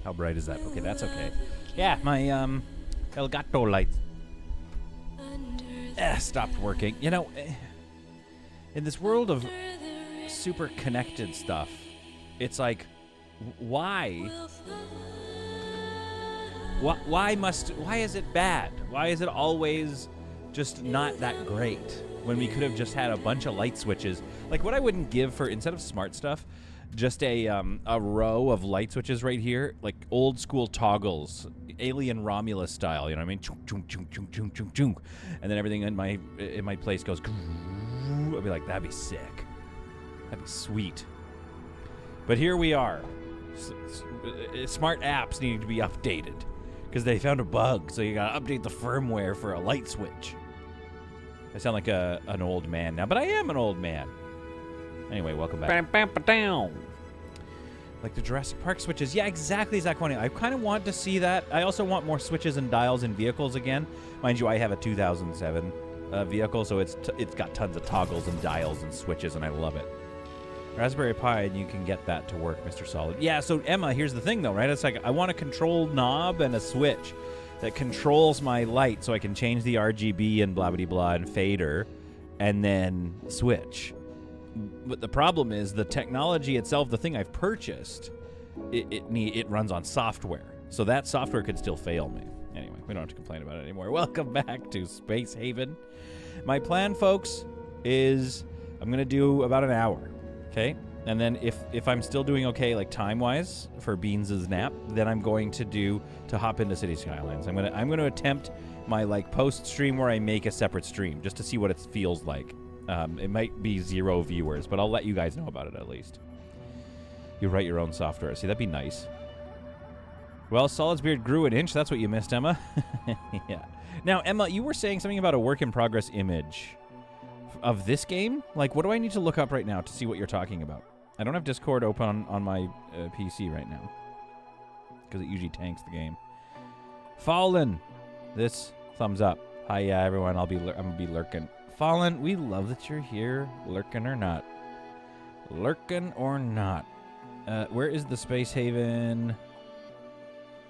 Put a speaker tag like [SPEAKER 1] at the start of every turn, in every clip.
[SPEAKER 1] How bright is that? Okay, that's okay. Yeah, my Elgato lights stopped working. You know, in this world of super connected stuff, it's like, why? Why is it bad? Why is it always just not that great when we could have just had a bunch of light switches? Like, what I wouldn't give for, instead of smart stuff, just a row of light switches right here, like old school toggles, Alien Romulus style, you know what I mean? Chunk, chunk, chunk, chunk, chunk, chunk, chunk. And then everything in my place goes. I'd be like, that'd be sick. That'd be sweet. But here we are. Smart apps needing to be updated because they found a bug, so you gotta update the firmware for a light switch. I sound like an old man now, but I am an old man. Anyway, welcome back. Like the Jurassic Park switches. Yeah, exactly, Zach. I kind of want to see that. I also want more switches and dials in vehicles again. Mind you, I have a 2007 vehicle, so it's got tons of toggles and dials and switches, and I love it. Raspberry Pi, and you can get that to work, Mr. Solid. Yeah, so Emma, here's the thing, though, right? It's like I want a control knob and a switch that controls my light so I can change the RGB and blah-blah-blah and fader and then switch. But the problem is the technology itself, the thing I've purchased, it runs on software. So that software could still fail me. Anyway, we don't have to complain about it anymore. Welcome back to Space Haven. My plan, folks, is I'm going to do about an hour. Okay, and then if I'm still doing okay, like time-wise, for Beans' nap, then I'm going to hop into City Skylines. I'm gonna attempt my like post stream where I make a separate stream just to see what it feels like. It might be 0 viewers, but I'll let you guys know about it at least. You write your own software. See, that'd be nice. Well, Solid's beard grew an inch. That's what you missed, Emma. Yeah. Now, Emma, you were saying something about a work-in-progress image of this game? Like, what do I need to look up right now to see what you're talking about? I don't have Discord open on my PC right now because it usually tanks the game. Fallen, this thumbs up. Hi, yeah, everyone. I'm gonna be lurking. Fallen, we love that you're here, lurking or not. Lurking or not. Where is the Space Haven?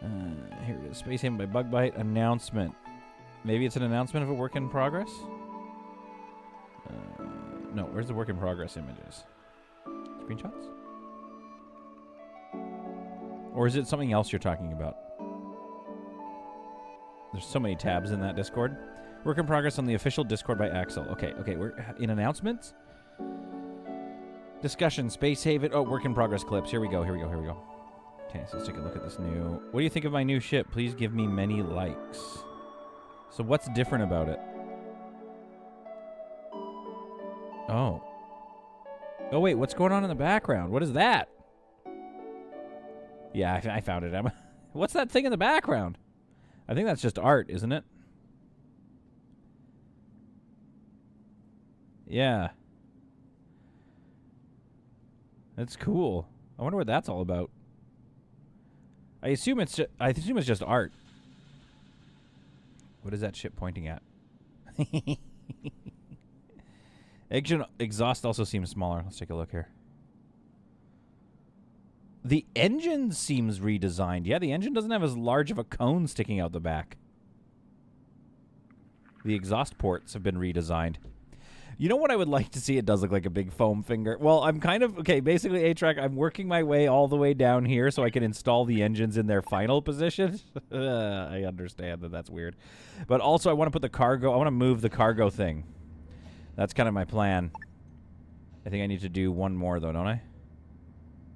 [SPEAKER 1] Here it is. Space Haven by Bug Bite announcement. Maybe it's an announcement of a work in progress. No, where's the work in progress images? Screenshots? Or is it something else you're talking about? There's so many tabs in that Discord. Work in progress on the official Discord by Axel. Okay, we're in announcements. Discussion, Space Haven. Oh, work in progress clips. Here we go. Okay, so let's take a look at this new. What do you think of my new ship? Please give me many likes. So what's different about it? Oh, wait, what's going on in the background? What is that? Yeah, I found it, Emma. What's that thing in the background? I think that's just art, isn't it? Yeah. That's cool. I wonder what that's all about. I assume it's just art. What is that ship pointing at? Engine exhaust also seems smaller. Let's take a look here. The engine seems redesigned. Yeah, the engine doesn't have as large of a cone sticking out the back. The exhaust ports have been redesigned. You know what I would like to see? It does look like a big foam finger. Well, I'm kind of... Okay, basically, A-Track, I'm working my way all the way down here so I can install the engines in their final position. I understand that that's weird. But also, I want to put the cargo... I want to move the cargo thing. That's kind of my plan. I think I need to do one more, though, don't I?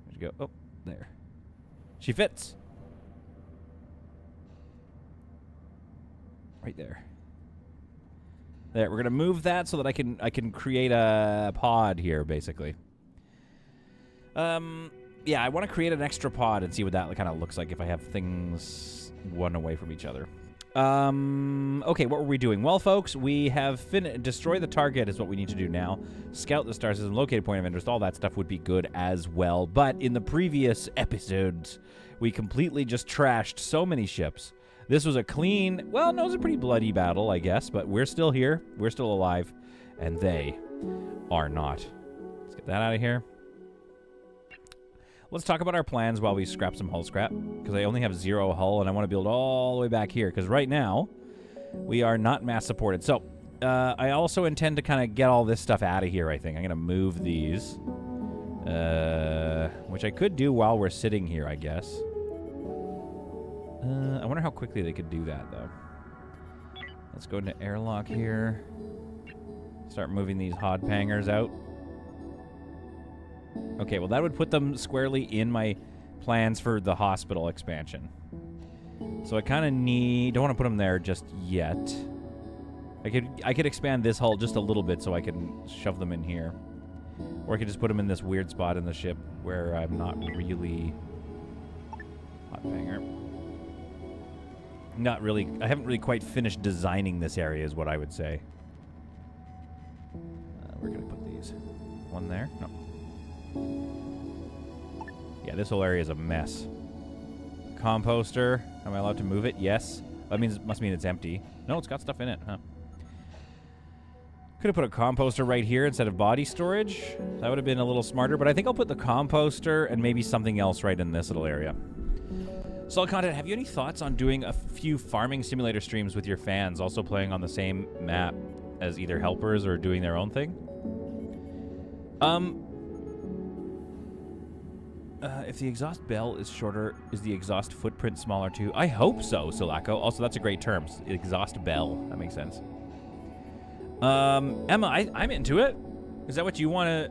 [SPEAKER 1] Where'd you go? Oh, there. She fits. Right there. There, we're going to move that so that I can create a pod here, basically. Yeah, I want to create an extra pod and see what that kind of looks like if I have things one away from each other. Okay, what were we doing? Well, folks, we have destroy the target is what we need to do now. Scout the star system, locate a point of interest, all that stuff would be good as well. But in the previous episodes, we completely just trashed so many ships. This was a clean, well, no, it was a pretty bloody battle, I guess, but we're still here. We're still alive, and they are not. Let's get that out of here. Let's talk about our plans while we scrap some hull scrap, because I only have 0 hull, and I want to build all the way back here, because right now, we are not mass supported. So, I also intend to kind of get all this stuff out of here, I think. I'm going to move these, which I could do while we're sitting here, I guess. I wonder how quickly they could do that, though. Let's go into airlock here. Start moving these hod pangers out. Okay, well, that would put them squarely in my plans for the hospital expansion. So I kind of don't want to put them there just yet. I could expand this hull just a little bit so I can shove them in here. Or I could just put them in this weird spot in the ship where I'm not really... Hot banger. Not really... I haven't really quite finished designing this area is what I would say. Where can I put these? One there? No. Yeah, this whole area is a mess. Composter. Am I allowed to move it? Yes. That must mean it's empty. No, it's got stuff in it, huh? Could have put a composter right here instead of body storage. That would have been a little smarter, but I think I'll put the composter and maybe something else right in this little area. Solid Content, have you any thoughts on doing a few farming simulator streams with your fans, also playing on the same map as either helpers or doing their own thing? If the exhaust bell is shorter, is the exhaust footprint smaller too? I hope so, Sulaco. Also, that's a great term. Exhaust bell. That makes sense. Emma, I'm into it. Is that what you want to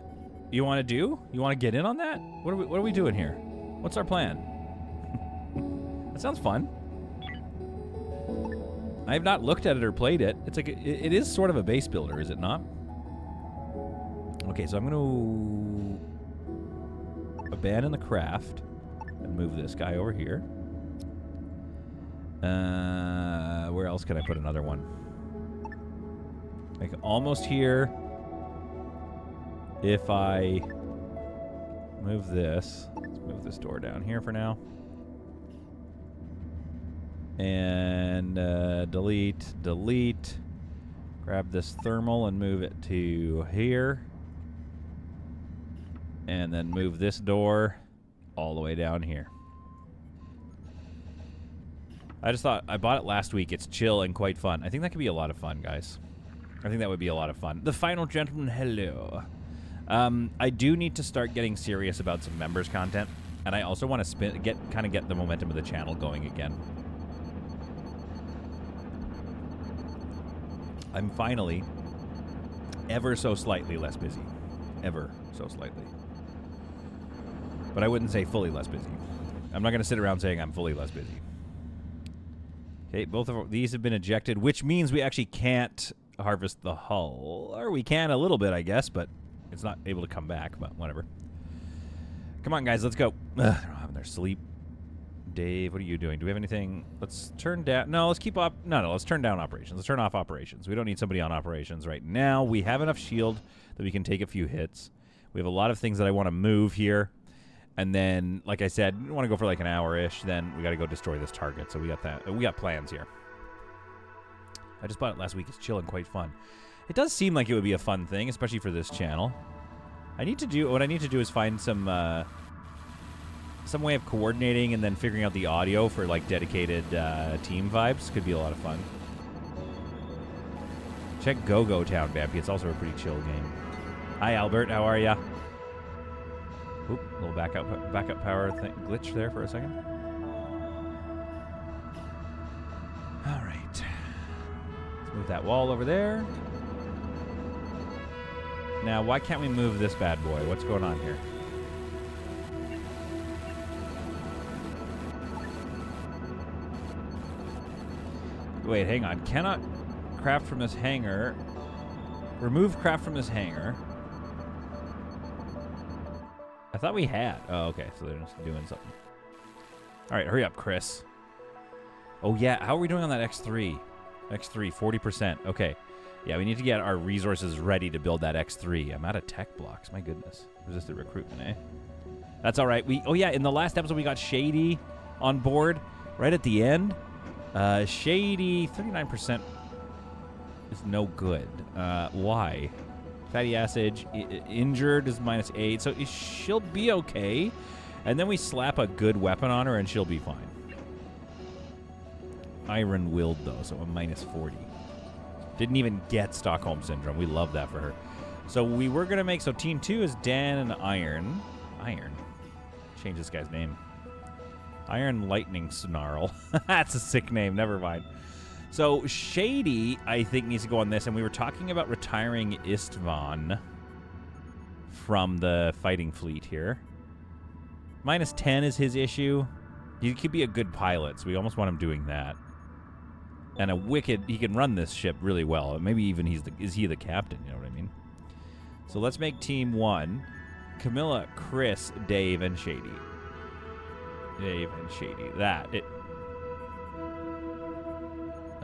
[SPEAKER 1] do? You want to get in on that? What are we doing here? What's our plan? That sounds fun. I have not looked at it or played it. It's like it is sort of a base builder, is it not? Okay, so I'm going to abandon the craft and move this guy over here. Where else can I put another one? Like almost here. If I move this, let's move this door down here for now. And delete. Grab this thermal and move it to here. And then move this door all the way down here. I just thought, I bought it last week. It's chill and quite fun. I think that could be a lot of fun, guys. I think that would be a lot of fun. The Final Gentleman, hello. I do need to start getting serious about some members content. And I also want to kind of get the momentum of the channel going again. I'm finally ever so slightly less busy. Ever so slightly. But I wouldn't say fully less busy. I'm not going to sit around saying I'm fully less busy. Okay, both of these have been ejected, which means we actually can't harvest the hull. Or we can a little bit, I guess, but it's not able to come back, but whatever. Come on, guys, let's go. They're not having their sleep. Dave, what are you doing? Do we have anything? Let's turn down. No, let's keep up. No, let's turn down operations. Let's turn off operations. We don't need somebody on operations right now. We have enough shield that we can take a few hits. We have a lot of things that I want to move here. And then, like I said, we want to go for like an hour-ish. Then we got to go destroy this target. So we got that. We got plans here. I just bought it last week. It's chill and quite fun. It does seem like it would be a fun thing, especially for this channel. What I need to do is find some way of coordinating and then figuring out the audio for like dedicated team vibes. Could be a lot of fun. Check Go-Go Town, Bampy. It's also a pretty chill game. Hi, Albert. How are ya? Oop, little backup power glitch there for a second. All right. Let's move that wall over there. Now, why can't we move this bad boy? What's going on here? Wait, hang on. Cannot craft from this hangar. Remove craft from this hangar. I thought we had. Oh, okay. So they're just doing something. All right, hurry up, Chris. Oh, yeah. How are we doing on that X3? X3, 40%. Okay. Yeah, we need to get our resources ready to build that X3. I'm out of tech blocks. My goodness. Resisted recruitment, eh? That's all right. Oh, yeah. In the last episode, we got Shady on board right at the end. Shady, 39% is no good. Why? Fatty acid, injured is -8, so she'll be okay. And then we slap a good weapon on her, and she'll be fine. Iron-willed, though, so a minus 40. Didn't even get Stockholm Syndrome. We love that for her. So we were going to make... So Team 2 is Dan and Iron. Iron? Change this guy's name. Iron Lightning Snarl. That's a sick name. Never mind. So Shady, I think, needs to go on this. And we were talking about retiring Istvan from the fighting fleet here. Minus 10 is his issue. He could be a good pilot, so we almost want him doing that. And a wicked... He can run this ship really well. Maybe even is he the captain, you know what I mean? So let's make Team 1. Camilla, Chris, Dave, and Shady. Dave and Shady.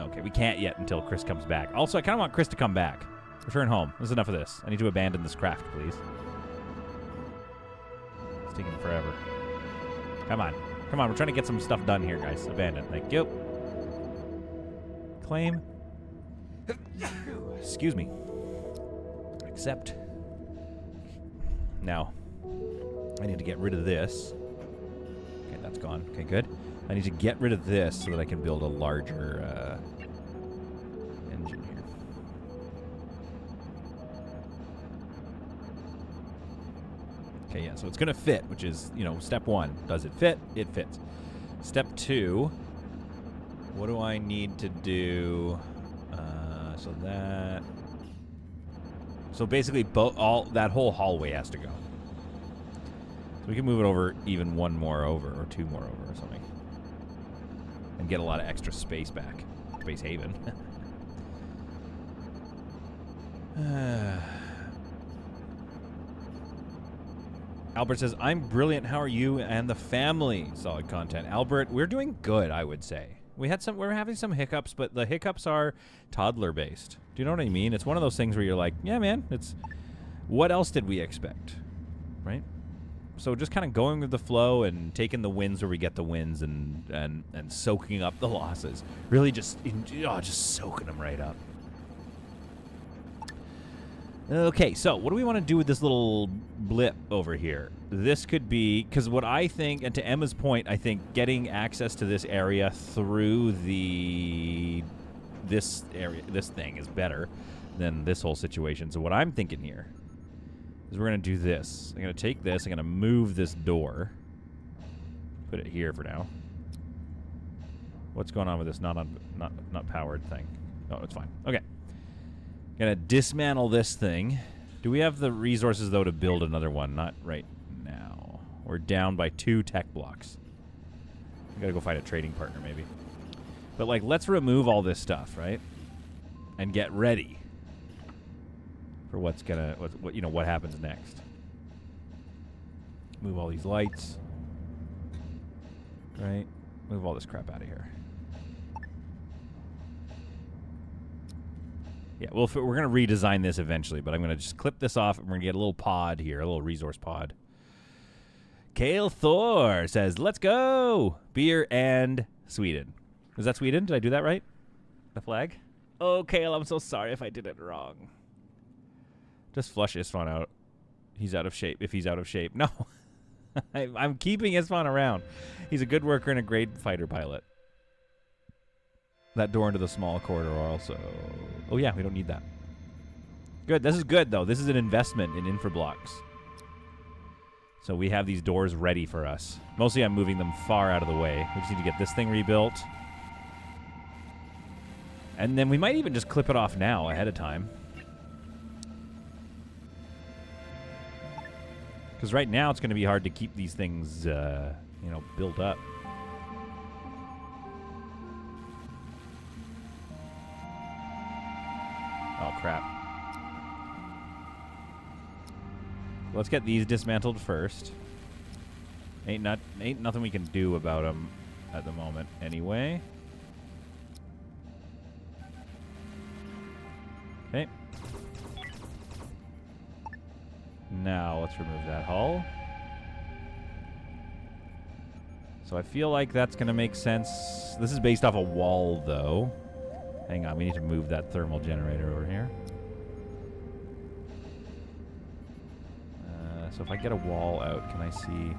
[SPEAKER 1] Okay, we can't yet until Chris comes back. Also, I kind of want Chris to come back. Return home. There's enough of this. I need to abandon this craft, please. It's taking forever. Come on. Come on, we're trying to get some stuff done here, guys. Abandon. Thank you. Claim. Excuse me. Accept. Now, I need to get rid of this. Okay, that's gone. Okay, good. I need to get rid of this so that I can build a larger engine here. Okay, yeah, so it's going to fit, which is, you know, step 1. Does it fit? It fits. Step 2, what do I need to do? So that... So basically, that whole hallway has to go. So we can move it over even one more over, or two more over, or something. And get a lot of extra space back. Space haven. Albert says, I'm brilliant. How are you and the family? Solid content. Albert, we're doing good, I would say. We're having some hiccups, but the hiccups are toddler-based. Do you know what I mean? It's one of those things where you're like, yeah, man, it's... What else did we expect? Right? So just kind of going with the flow and taking the wins where we get the wins and soaking up the losses. Really just soaking them right up. Okay, so what do we want to do with this little blip over here? This could be, because what I think, and to Emma's point, I think getting access to this area through this thing is better than this whole situation. So what I'm thinking here is we're going to do this. I'm going to take this, I'm going to move this door. Put it here for now. What's going on with this not powered thing? Oh, it's fine. Okay. Gonna dismantle this thing. Do we have the resources, though, to build another one? Not right now. We're down by 2 tech blocks. We gotta go find a trading partner, maybe. But, like, let's remove all this stuff, right? And get ready for what happens next. Move all these lights. Right? Move all this crap out of here. Yeah, well, we're going to redesign this eventually, but I'm going to just clip this off, and we're going to get a little pod here, a little resource pod. Kale Thor says, let's go! Beer and Sweden. Is that Sweden? Did I do that right? The flag? Oh, Kale, I'm so sorry if I did it wrong. Just flush Istvan out. He's out of shape, if he's out of shape. No. I'm keeping Istvan around. He's a good worker and a great fighter pilot. That door into the small corridor also... Oh, yeah, we don't need that. Good. This is good, though. This is an investment in infra blocks. So we have these doors ready for us. Mostly I'm moving them far out of the way. We just need to get this thing rebuilt. And then we might even just clip it off now ahead of time. Because right now it's going to be hard to keep these things, built up. Oh, crap. Let's get these dismantled first. Ain't nothing we can do about them at the moment anyway. Okay. Now let's remove that hull. So I feel like that's going to make sense. This is based off a wall, though. Hang on, we need to move that thermal generator over here. So if I get a wall out, can I see?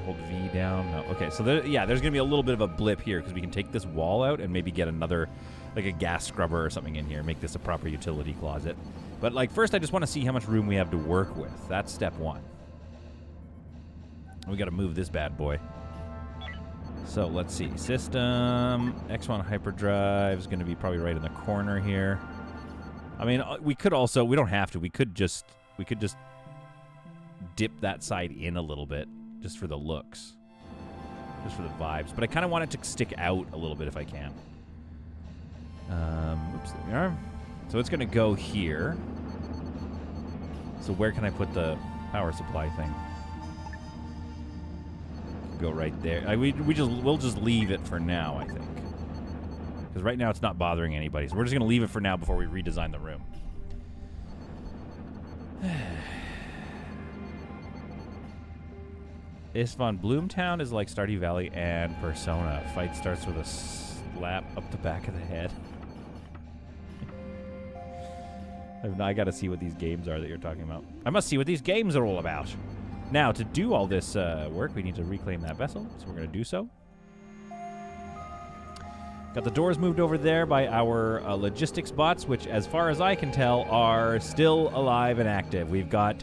[SPEAKER 1] Hold V down. No. Okay, so there's going to be a little bit of a blip here because we can take this wall out and maybe get another, like a gas scrubber or something in here, make this a proper utility closet. But like first I just want to see how much room we have to work with. That's step one. We got to move this bad boy. So let's see. System X1 hyperdrive is going to be probably right in the corner here. I mean, we could also, we don't have to. We could just dip that side in a little bit just for the looks. Just for the vibes. But I kind of want it to stick out a little bit if I can. Oops, there we are. So it's going to go here. So where can I put the power supply thing? Go right there. We'll just leave it for now, I think. Because right now it's not bothering anybody. So we're just going to leave it for now before we redesign the room. Isfon Bloomtown is like Stardew Valley and Persona. Fight starts with a slap up the back of the head. I got to see what these games are that you're talking about. I must see what these games are all about. Now, to do all this work, we need to reclaim that vessel, so we're going to do so. Got the doors moved over there by our logistics bots, which, as far as I can tell, are still alive and active. We've got,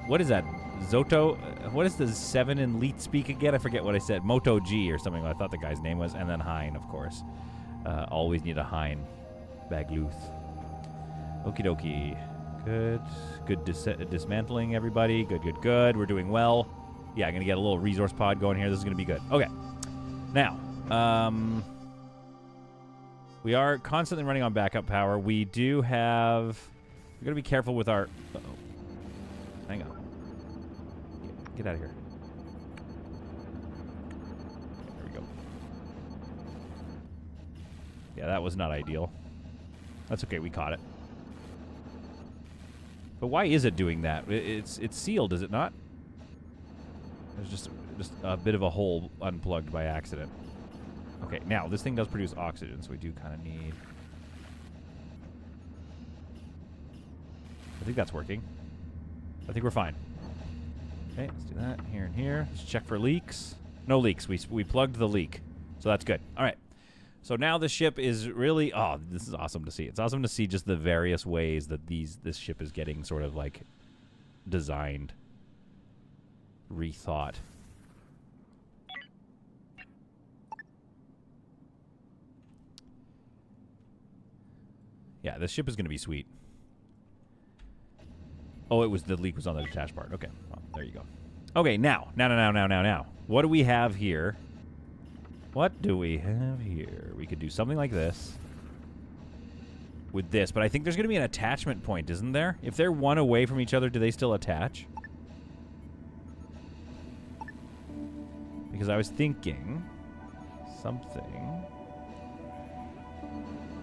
[SPEAKER 1] what is that? Zoto? What is the 7 in Leet speak again? I forget what I said. Moto G or something. I thought the guy's name was. And then Hein, of course. Always need a Hein. Bagluth. Okie dokie. Good. Good dismantling, everybody. Good, good, good. We're doing well. Yeah, I'm going to get a little resource pod going here. This is going to be good. Okay. Now, we are constantly running on backup power. We do have... We're going to be careful with our... Uh-oh. Hang on. Get out of here. There we go. Yeah, that was not ideal. That's okay. We caught it. But why is it doing that? It's sealed, is it not? There's just a bit of a hole unplugged by accident. Okay, now this thing does produce oxygen, so we do kind of need... I think that's working. I think we're fine. Okay, let's do that here and here. Let's check for leaks. No leaks. We plugged the leak, so that's good. All right. So now the ship is really... Oh, this is awesome to see. It's awesome to see just the various ways that this ship is getting sort of like designed, rethought. Yeah, this ship is going to be sweet. Oh, it was the leak was on the detached part. Okay, well, there you go. Okay, now. What do we have here? What do we have here? We could do something like this with this, but I think there's going to be an attachment point, isn't there? If they're one away from each other, do they still attach? Because I was thinking something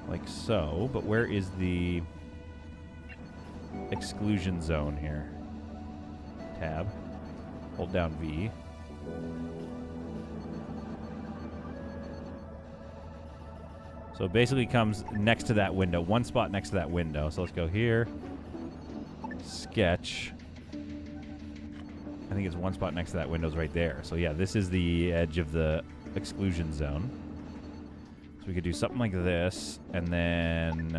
[SPEAKER 1] like so, but where is the exclusion zone here? Tab. Hold down V. So it basically comes next to that window. One spot next to that window. So let's go here. Sketch. I think it's one spot next to that window's right there. So yeah, this is the edge of the exclusion zone. So we could do something like this. And then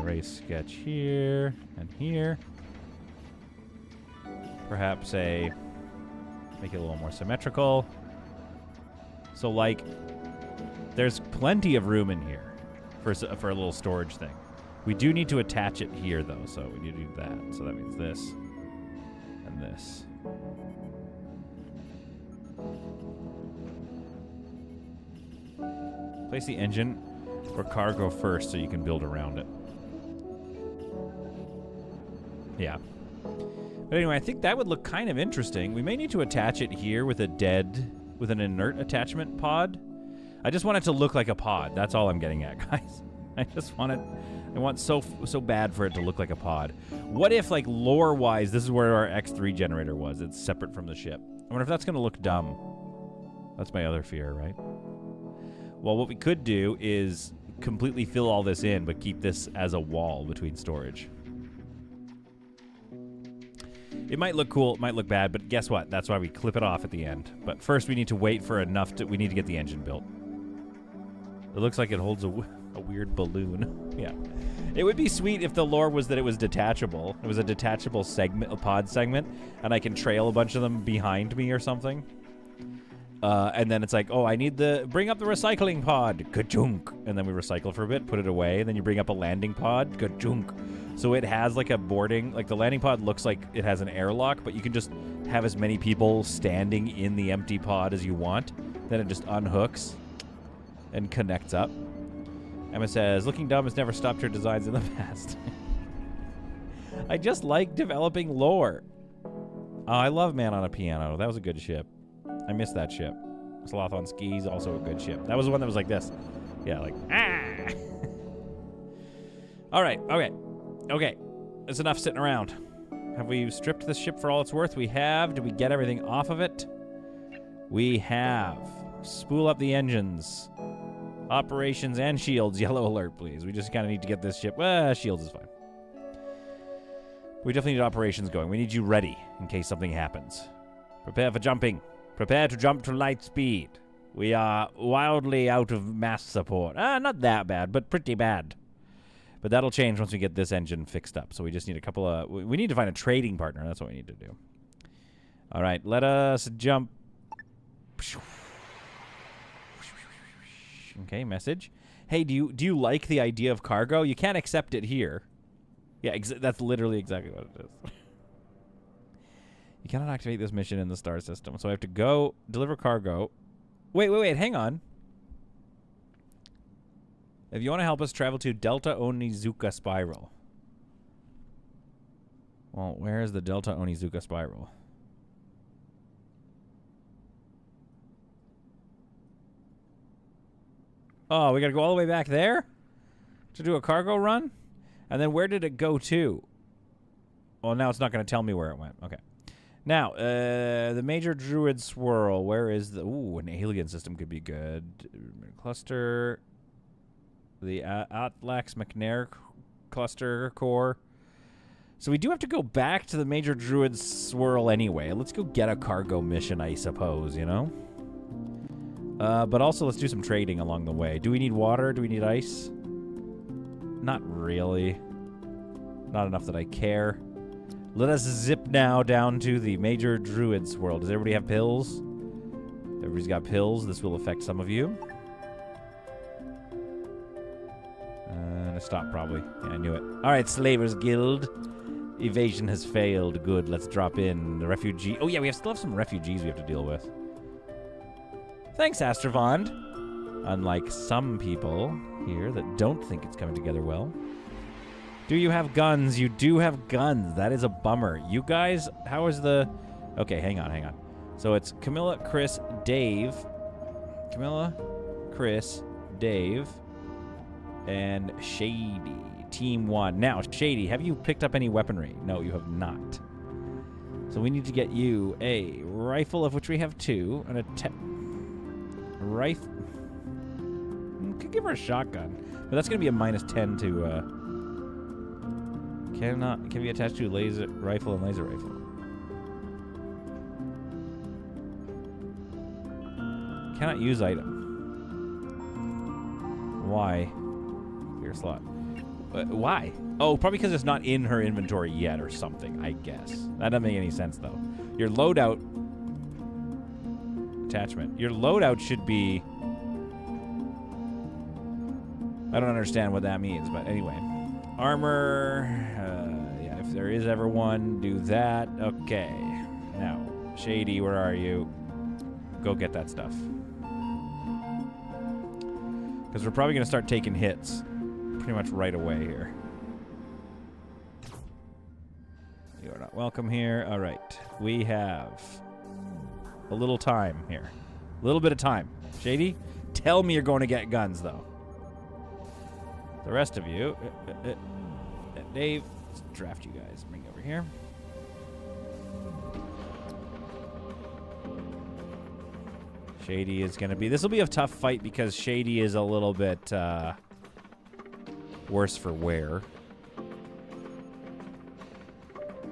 [SPEAKER 1] erase sketch here and here. Perhaps make it a little more symmetrical. So like, there's plenty of room in here for a little storage thing. We do need to attach it here, though, so we need to do that. So that means this and this. Place the engine or cargo first so you can build around it. Yeah. But anyway, I think that would look kind of interesting. We may need to attach it here with an inert attachment pod. I just want it to look like a pod. That's all I'm getting at, guys. I want so bad for it to look like a pod. What if, like, lore-wise, this is where our X3 generator was. It's separate from the ship. I wonder if that's going to look dumb. That's my other fear, right? Well, what we could do is completely fill all this in, but keep this as a wall between storage. It might look cool, it might look bad, but guess what? That's why we clip it off at the end. But first we need to wait for enough to... We need to get the engine built. It looks like it holds a weird balloon. Yeah. It would be sweet if the lore was that it was detachable. It was a detachable segment, a pod segment, and I can trail a bunch of them behind me or something. And then it's like, oh, I need bring up the recycling pod, ka-chunk. And then we recycle for a bit, put it away, and then you bring up a landing pod, ka-chunk. So it has like a boarding, like the landing pod looks like it has an airlock, but you can just have as many people standing in the empty pod as you want. Then it just unhooks and connects up. Emma says, looking dumb has never stopped her designs in the past. I just like developing lore. Oh, I love Man on a Piano. That was a good ship. I missed that ship. Sloth on Skis, also a good ship. That was the one that was like this. Yeah, like, ah! All right, okay. Okay, that's enough sitting around. Have we stripped this ship for all it's worth? We have. Did we get everything off of it? We have. Spool up the engines. Operations and shields. Yellow alert, please. We just kind of need to get this ship. Shields is fine. We definitely need operations going. We need you ready in case something happens. Prepare for jumping. Prepare to jump to light speed. We are wildly out of mass support. Not that bad, but pretty bad. But that'll change once we get this engine fixed up. So we just need a couple of... We need to find a trading partner. That's what we need to do. All right, let us jump. Okay, message. Hey, do you like the idea of cargo? You can't accept it here. Yeah, that's literally exactly what it is. You cannot activate this mission in the star system. So I have to go deliver cargo. Wait, hang on. If you want to help us, travel to Delta Onizuka Spiral. Well, where is the Delta Onizuka Spiral? Oh, we got to go all the way back there to do a cargo run? And then where did it go to? Well, now it's not going to tell me where it went. Okay. Now, the major druid swirl. Where is the... Ooh, an alien system could be good. Cluster. The Atlax McNair cluster core. So we do have to go back to the major druid swirl anyway. Let's go get a cargo mission, I suppose, you know? But also let's do some trading along the way. Do we need water? Do we need ice? Not really. Not enough that I care. Let us zip now down to the major druids world. Does everybody have pills? Everybody's got pills. This will affect some of you. And a stop probably. Yeah, I knew it. All right, Slavers Guild. Evasion has failed. Good. Let's drop in the refugee. Oh yeah, we still have some refugees we have to deal with. Thanks, Astravond. Unlike some people here that don't think it's coming together well. Do you have guns? You do have guns. That is a bummer. You guys, how is the... Okay, hang on. So it's Camilla, Chris, Dave. Camilla, Chris, Dave, and Shady. Team 1. Now, Shady, have you picked up any weaponry? No, you have not. So we need to get you a rifle, of which we have 2, and a rifle. Could give her a shotgun, but that's going to be a -10 to... Can be attached to laser rifle and laser rifle. Cannot use item. Why? Clear slot. Why? Oh, probably because it's not in her inventory yet or something, I guess. That doesn't make any sense, though. Your loadout... Attachment. Your loadout should be... I don't understand what that means, but anyway. Armor... yeah, if there is ever one, do that. Okay. Now, Shady, where are you? Go get that stuff. Because we're probably going to start taking hits pretty much right away here. You are not welcome here. All right. We have a little time here. A little bit of time. Shady, tell me you're going to get guns, though. The rest of you... Dave, let's draft you guys. Bring you over here. Shady is going to be... This will be a tough fight because Shady is a little bit worse for wear.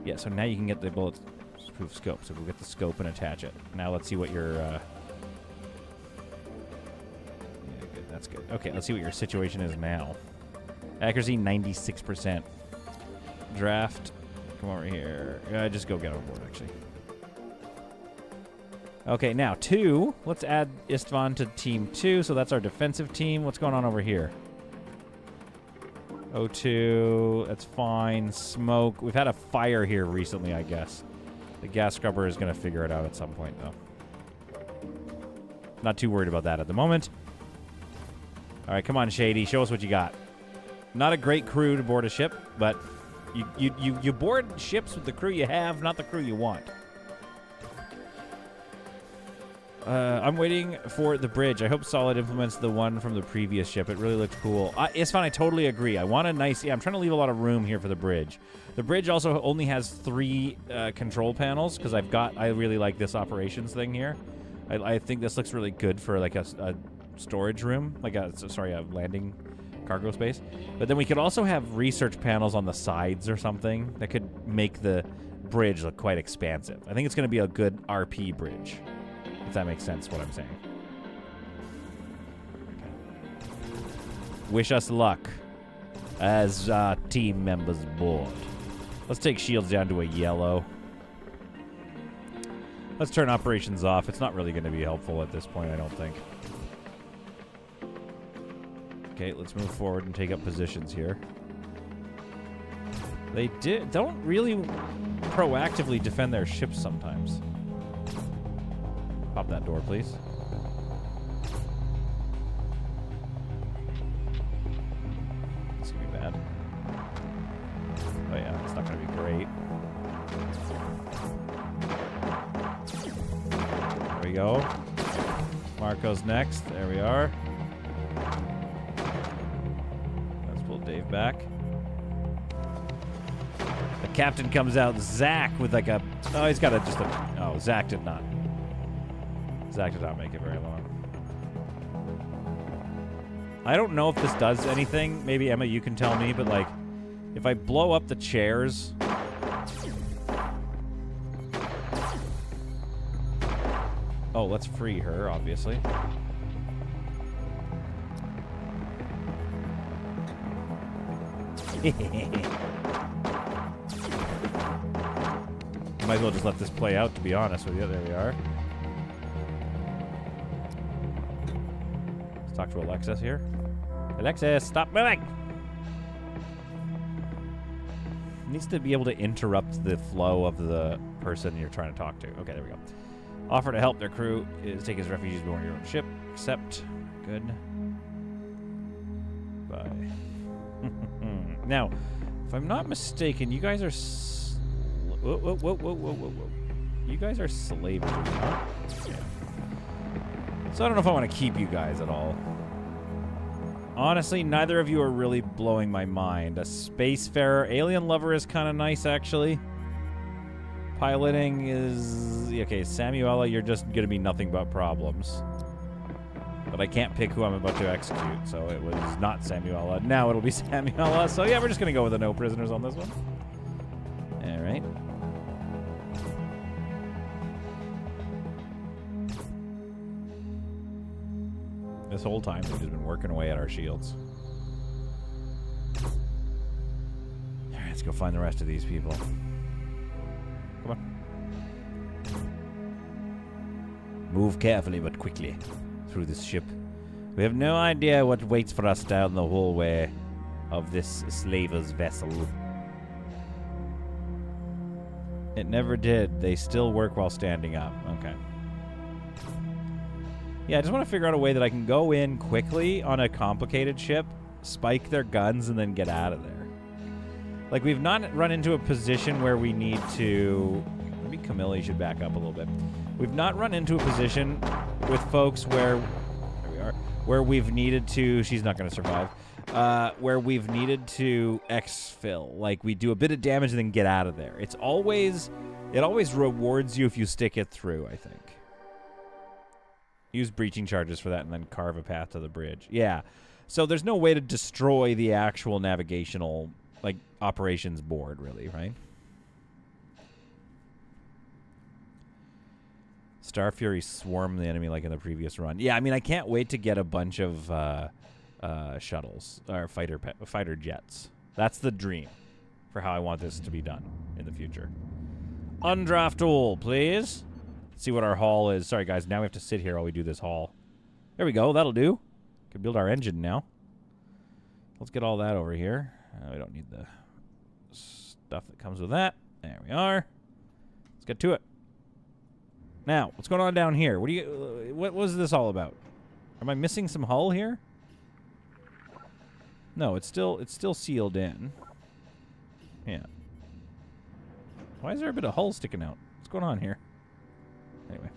[SPEAKER 1] Yeah, so now you can get the bulletproof scope. So we'll get the scope and attach it. Now let's see what your... yeah, good. That's good. Okay, let's see what your situation is now. Accuracy, 96%. Draft. Come over here. Just go get on board, actually. Okay, now 2. Let's add Istvan to team 2. So that's our defensive team. What's going on over here? O2. That's fine. Smoke. We've had a fire here recently, I guess. The gas scrubber is going to figure it out at some point, though. Not too worried about that at the moment. All right, come on, Shady. Show us what you got. Not a great crew to board a ship, but you board ships with the crew you have, not the crew you want. I'm waiting for the bridge. I hope Solid implements the one from the previous ship. It really looked cool. It's fine. I totally agree. I want a nice... Yeah, I'm trying to leave a lot of room here for the bridge. The bridge also only has 3 control panels because I really like this operations thing here. I think this looks really good for like a storage room, like a landing cargo space. But then we could also have research panels on the sides or something that could make the bridge look quite expansive. I think it's going to be a good RP bridge. If that makes sense, what I'm saying. Okay. Wish us luck as team members board. Let's take shields down to a yellow. Let's turn operations off. It's not really going to be helpful at this point, I don't think. Okay, let's move forward and take up positions here. They don't really proactively defend their ships sometimes. Pop that door, please. This could be bad. Oh yeah, it's not going to be great. There we go. Marco's next. There we are. Let's pull Dave back. The captain comes out, Zach, with like a... Oh, he's got just a... Oh, Zach did not. Zach did not make it very long. I don't know if this does anything. Maybe, Emma, you can tell me, but, like, if I blow up the chairs... Oh, let's free her, obviously. Might as well just let this play out, to be honest with you. There we are. Let's talk to Alexis here. Alexis, stop moving! Needs to be able to interrupt the flow of the person you're trying to talk to. Okay, there we go. Offer to help their crew is take as refugees aboard your own ship. Accept. Good. Bye. Now, if I'm not mistaken, you guys are... Whoa. You guys are slaves, are you not? Yeah. So I don't know if I want to keep you guys at all. Honestly, neither of you are really blowing my mind. A spacefarer, alien lover is kind of nice, actually. Piloting is... Okay, Samuela, you're just going to be nothing but problems. But I can't pick who I'm about to execute, so it was not Samuela. Now it'll be Samuela. So yeah, we're just going to go with the no prisoners on this one. All right. This whole time, they've just been working away at our shields. All right, let's go find the rest of these people. Come on. Move carefully but quickly through this ship. We have no idea what waits for us down the hallway of this slaver's vessel. It never did. They still work while standing up. Okay. Yeah, I just want to figure out a way that I can go in quickly on a complicated ship, spike their guns, and then get out of there. Like, we've not run into a position where we need to... Maybe Camille should back up a little bit. We've not run into a position with folks where... There we are. Where we've needed to... She's not going to survive. Where we've needed to exfil. Like, we do a bit of damage and then get out of there. It's always... It always rewards you if you stick it through, I think. Use breaching charges for that and then carve a path to the bridge. Yeah. So there's no way to destroy the actual navigational, like, operations board, really, right? Star Fury swarm the enemy like in the previous run. Yeah, I mean, I can't wait to get a bunch of shuttles or fighter jets. That's the dream for how I want this to be done in the future. Undraft tool, please. Let's see what our haul is. Sorry, guys. Now we have to sit here while we do this haul. There we go. That'll do. Can build our engine now. Let's get all that over here. We don't need the stuff that comes with that. There we are. Let's get to it. Now, what's going on down here? What was this all about? Am I missing some hull here? No, it's still sealed in. Yeah. Why is there a bit of hull sticking out? What's going on here? Anyway.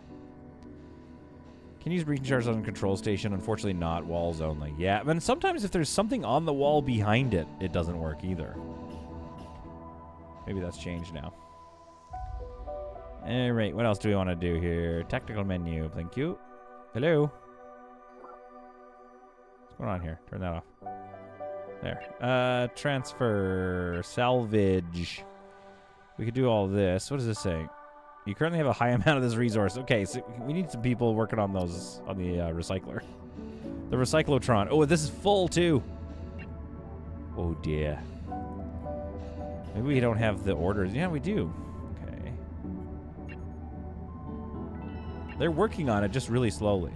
[SPEAKER 1] Can you use breaching charges on the control station? Unfortunately not. Walls only. Yeah, but sometimes if there's something on the wall behind it, it doesn't work either. Maybe that's changed now. Alright, what else do we want to do here? Tactical menu, thank you. Hello? What's going on here? Turn that off. There. Transfer. Salvage. We could do all this. What is this saying? You currently have a high amount of this resource. Okay, so we need some people working on those, on the recycler. The recyclotron. Oh, this is full too. Oh dear. Maybe we don't have the orders. Yeah, we do. Okay. They're working on it just really slowly.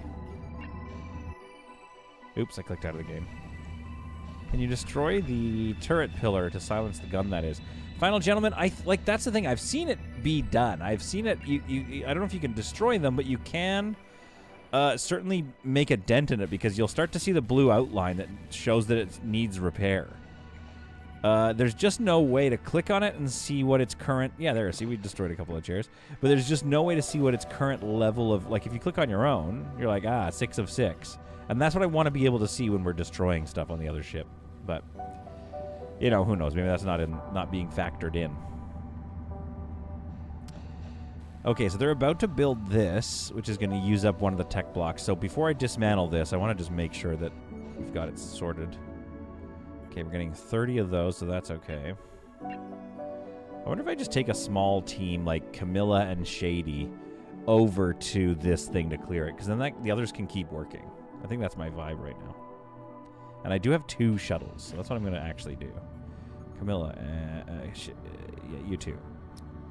[SPEAKER 1] Oops, I clicked out of the game. Can you destroy the turret pillar to silence the gun that is? Final Gentleman, like that's the thing. I've seen it be done. I've seen it. I don't know if you can destroy them, but you can certainly make a dent in it because you'll start to see the blue outline that shows that it needs repair. There's just no way to click on it and see what its current... Yeah, there. See, we destroyed a couple of chairs. But there's just no way to see what its current level of... Like, if you click on your own, you're like, 6 of 6. And that's what I want to be able to see when we're destroying stuff on the other ship. But... You know, who knows? Maybe that's not being factored in. Okay, so they're about to build this, which is going to use up one of the tech blocks. So before I dismantle this, I want to just make sure that we've got it sorted. Okay, we're getting 30 of those, so that's okay. I wonder if I just take a small team like Camilla and Shady over to this thing to clear it, because then the others can keep working. I think that's my vibe right now. And I do have 2 shuttles, so that's what I'm going to actually do. Camilla, yeah, you two.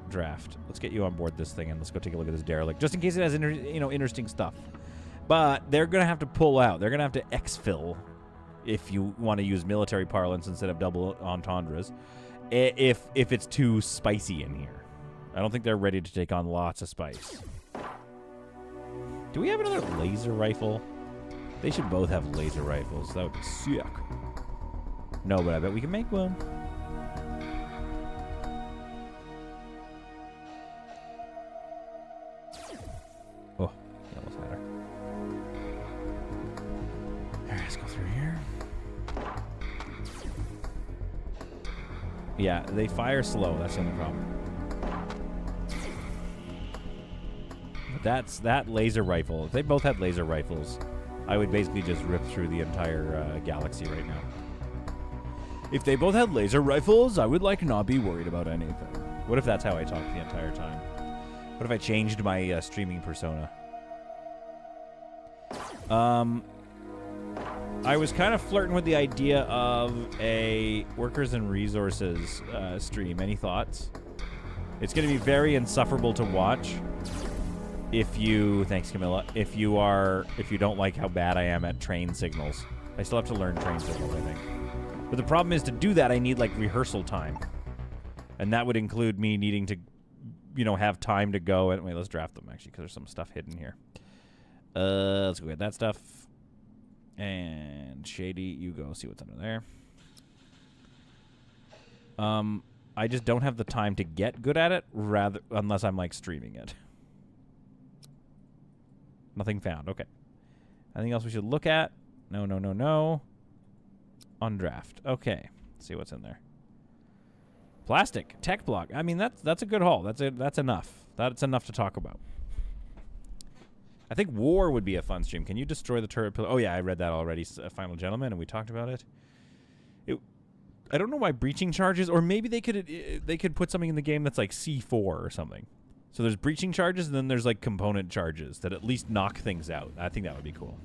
[SPEAKER 1] Draft. Let's get you on board this thing, and let's go take a look at this derelict, just in case it has interesting stuff. But they're going to have to pull out. They're going to have to exfil, if you want to use military parlance instead of double entendres, if it's too spicy in here. I don't think they're ready to take on lots of spice. Do we have another laser rifle? They should both have laser rifles. That would be sick. No, but I bet we can make one. Oh, almost had her. Alright, let's go through here. Yeah, they fire slow. That's the only problem. But that laser rifle. If they both had laser rifles, I would basically just rip through the entire galaxy right now. If they both had laser rifles, I would not be worried about anything. What if that's how I talk the entire time? What if I changed my streaming persona? I was kind of flirting with the idea of a workers and resources stream. Any thoughts? It's going to be very insufferable to watch. Thanks Camilla, if you don't like how bad I am at train signals. I still have to learn train signals, I think. But the problem is, to do that, I need, rehearsal time. And that would include me needing to, have time to go. And wait, let's draft them, actually, because there's some stuff hidden here. Let's go get that stuff. And Shady, you go see what's under there. I just don't have the time to get good at it, unless I'm, streaming it. Nothing found. Okay. Anything else we should look at? No, no, no, no. On draft. Okay. Let's see what's in there. Plastic. Tech block. I mean, that's a good haul. That's enough. That's enough to talk about. I think war would be a fun stream. Can you destroy the turret pillar? Oh, yeah, I read that already. Final Gentleman, and we talked about it. I don't know why breaching charges, or maybe they could put something in the game that's like C4 or something. So there's breaching charges, and then there's like component charges that at least knock things out. I think that would be cool.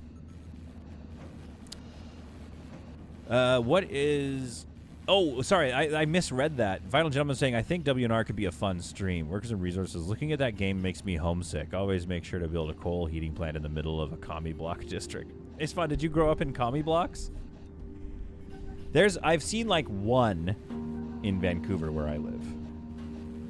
[SPEAKER 1] What is... Oh, sorry, I misread that. Vital Gentleman saying, I think W&R could be a fun stream. Workers and resources. Looking at that game makes me homesick. Always make sure to build a coal heating plant in the middle of a commie block district. It's fun. Did you grow up in commie blocks? I've seen like one in Vancouver where I live.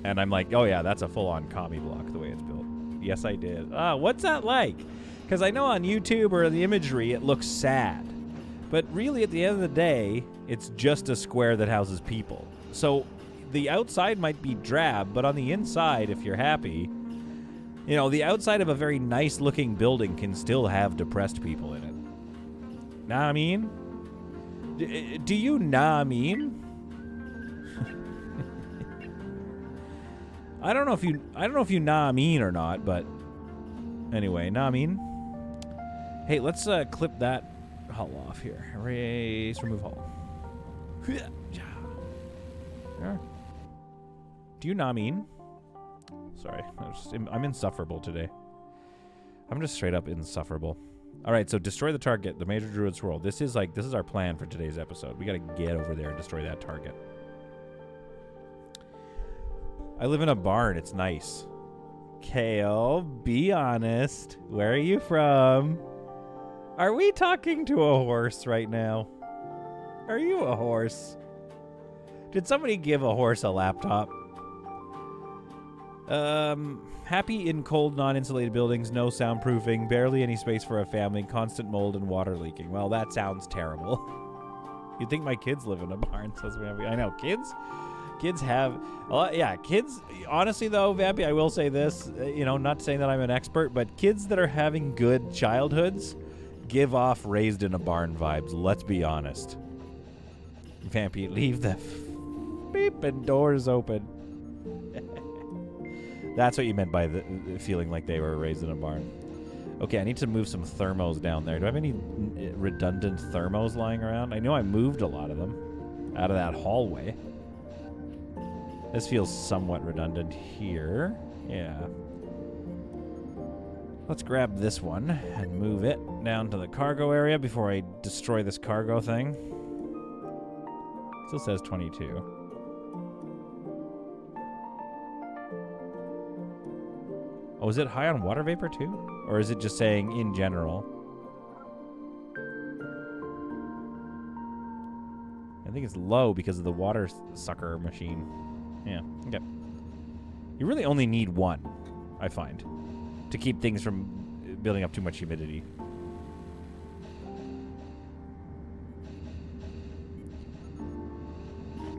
[SPEAKER 1] And I'm like, oh yeah, that's a full-on commie block the way it's built. Yes, I did. What's that like? Because I know on YouTube or the imagery it looks sad. But really, at the end of the day, it's just a square that houses people. So the outside might be drab, but on the inside, if you're happy, you know, the outside of a very nice-looking building can still have depressed people in it. Know what I mean? Do you know what I mean? I don't know if you know what I mean or not, but anyway, know what I mean? Hey, let's clip that hull off here. Erase, remove hull. Yeah. Do you know what I mean? Sorry, I'm insufferable today. I'm just straight up insufferable. All right, so destroy the target, the Major Druid Swirl. This is our plan for today's episode. We got to get over there and destroy that target. I live in a barn. It's nice. Kale, be honest. Where are you from? Are we talking to a horse right now? Are you a horse? Did somebody give a horse a laptop? Happy in cold, non-insulated buildings, no soundproofing, barely any space for a family, constant mold and water leaking. Well, that sounds terrible. You'd think my kids live in a barn, says Vampy. I know, kids have... kids... Honestly, though, Vampy, I will say this. Not saying that I'm an expert, but kids that are having good childhoods give off raised in a barn vibes. Let's be honest. Vampy, leave the beeping doors open. That's what you meant by the feeling like they were raised in a barn. Okay, I need to move some thermos down there. Do I have any redundant thermos lying around? I know I moved a lot of them out of that hallway. This feels somewhat redundant here. Yeah. Let's grab this one and move it down to the cargo area before I destroy this cargo thing. Still says 22. Oh, is it high on water vapor too? Or is it just saying in general? I think it's low because of the water sucker machine. Yeah, okay. You really only need one, I find, to keep things from building up too much humidity.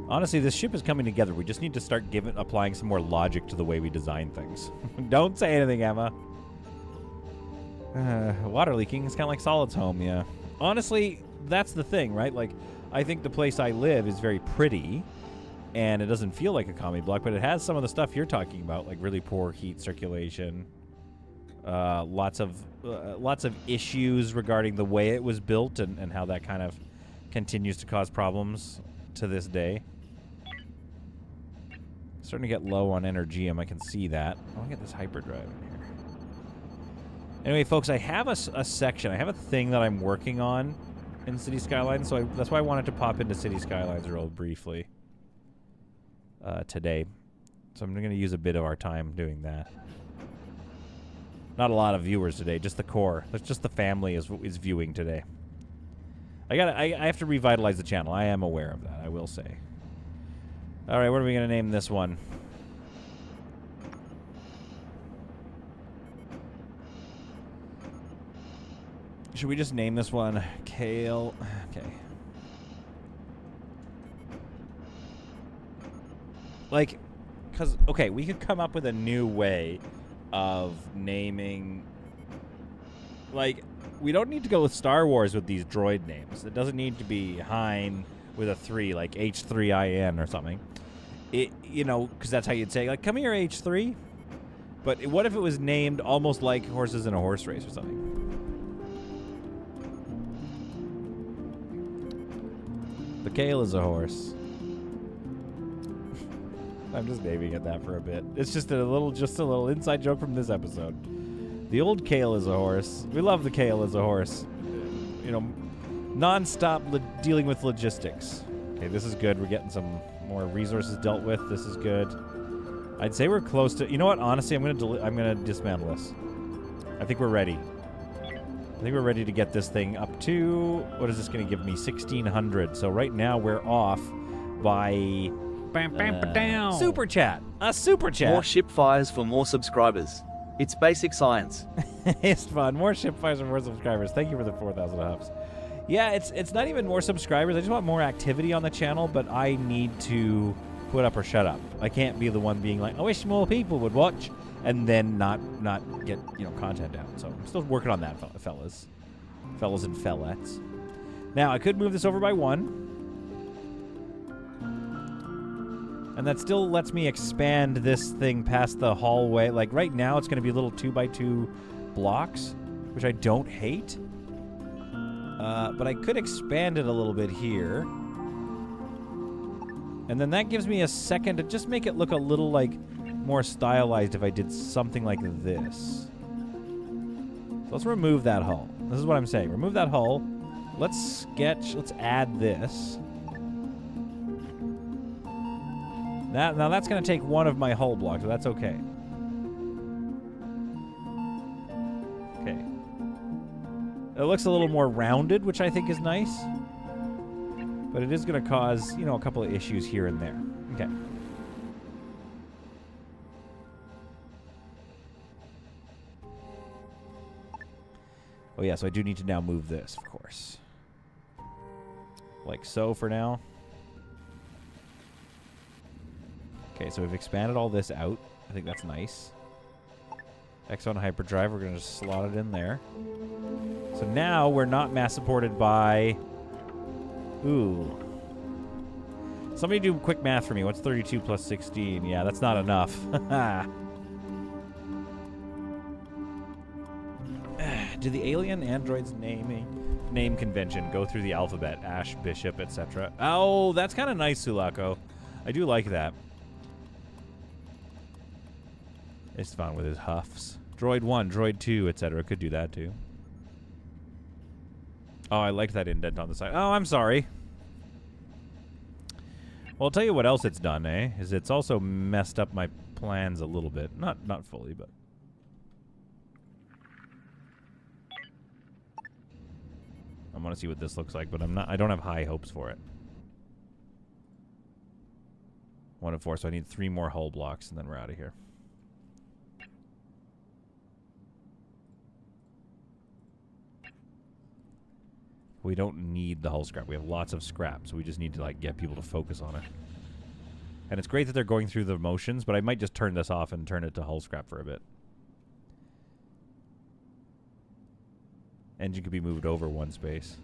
[SPEAKER 1] Honestly, this ship is coming together. We just need to start applying some more logic to the way we design things. Don't say anything, Emma. Water leaking is kind of like Solid's home, yeah. Honestly, that's the thing, right? Like, I think the place I live is very pretty, and it doesn't feel like a commie block, but it has some of the stuff you're talking about, like really poor heat circulation, lots of issues regarding the way it was built and how that kind of continues to cause problems to this day. Starting to get low on energy, I can see that. I want to get this hyperdrive in here. Anyway, folks, I have a section. I have a thing that I'm working on in City Skylines, so that's why I wanted to pop into City Skylines real briefly today. So I'm going to use a bit of our time doing that. Not a lot of viewers today, just the core. That's just the family is viewing today. I have to revitalize the channel. I am aware of that, I will say. All right, what are we going to name this one? Should we just name this one Kale? Okay. Like, because, okay, we could come up with a new way of naming... Like, we don't need to go with Star Wars with these droid names. It doesn't need to be Hein with a 3, like H3IN or something. Because that's how you'd say, like, come here, H3. But what if it was named almost like horses in a horse race or something? The Kale is a horse. I'm just naming it that for a bit. It's just a little inside joke from this episode. The old Kale is a horse. We love the Kale as a horse. You know, non-stop dealing with logistics. Okay, this is good. We're getting some more resources dealt with. This is good. I'd say we're close to... You know what? Honestly, I'm gonna dismantle this. I think we're ready. I think we're ready to get this thing up to... What is this going to give me? 1,600. So right now we're off by... Super chat. A super chat.
[SPEAKER 2] More ship fires for more subscribers. It's basic science.
[SPEAKER 1] It's fun. More ship fires for more subscribers. Thank you for the 4,000 hubs. Yeah, it's not even more subscribers. I just want more activity on the channel, but I need to put up or shut up. I can't be the one being like, I wish more people would watch, and then not get, you know, content out. So I'm still working on that, fellas and fellettes. Now, I could move this over by 1. And that still lets me expand this thing past the hallway. Like, right now, it's going to be little 2x2 blocks, which I don't hate. But I could expand it a little bit here. And then that gives me a second to just make it look a little, like, more stylized if I did something like this. So let's remove that hull. This is what I'm saying. Remove that hull. Let's add this. Now that's going to take one of my hull blocks, so that's okay. Okay. It looks a little more rounded, which I think is nice. But it is going to cause, you know, a couple of issues here and there. Okay. Oh, yeah, so I do need to now move this, of course. Like so for now. Okay, so we've expanded all this out. I think that's nice. X1 hyperdrive, we're going to just slot it in there. So now we're not mass supported by... Ooh. Somebody do quick math for me. What's 32 plus 16? Yeah, that's not enough. Do the alien androids name convention go through the alphabet? Ash, Bishop, etc. Oh, that's kind of nice, Sulako. I do like that. It's fun with his huffs. Droid 1, Droid 2, etc. Could do that, too. Oh, I liked that indent on the side. Oh, I'm sorry. Well, I'll tell you what else it's done, eh? Is it's also messed up my plans a little bit. Not fully, but... I want to see what this looks like, but I don't have high hopes for it. 1 of 4, so I need 3 more hull blocks, and then we're out of here. We don't need the hull scrap. We have lots of scrap, so we just need to, like, get people to focus on it. And it's great that they're going through the motions, but I might just turn this off and turn it to hull scrap for a bit. Engine could be moved over 1 space.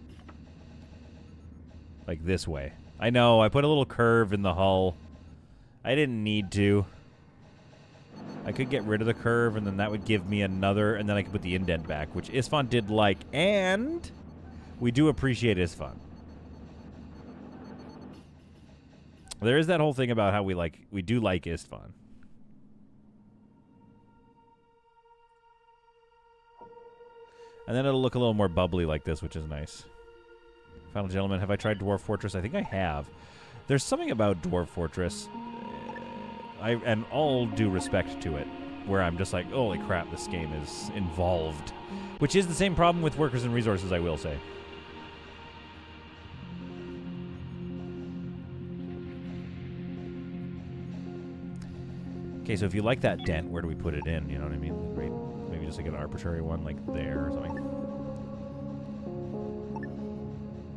[SPEAKER 1] Like this way. I know, I put a little curve in the hull. I didn't need to. I could get rid of the curve, and then that would give me another, and then I could put the indent back, which Isfan did like, and... we do appreciate Isfan. There is that whole thing about how we do like Isfan. And then it'll look a little more bubbly like this, which is nice. Final Gentleman, have I tried Dwarf Fortress? I think I have. There's something about Dwarf Fortress, and all due respect to it, where I'm just like, holy crap, this game is involved. Which is the same problem with Workers and Resources, I will say. Okay, so if you like that dent, where do we put it in? You know what I mean? Right, maybe just like an arbitrary one, like there or something.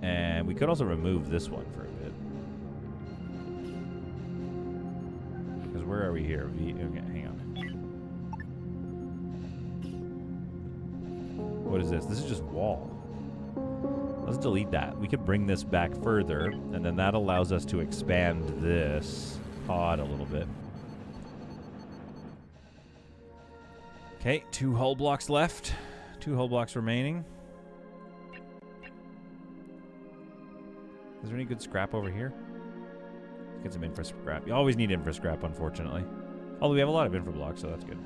[SPEAKER 1] And we could also remove this one for a bit. Because where are we here? Okay, hang on. What is this? This is just wall. Let's delete that. We could bring this back further, and then that allows us to expand this pod a little bit. Okay, 2 hull blocks left. 2 hull blocks remaining. Is there any good scrap over here? Get some infra scrap. You always need infra scrap, unfortunately. Although we have a lot of infra blocks, so that's good.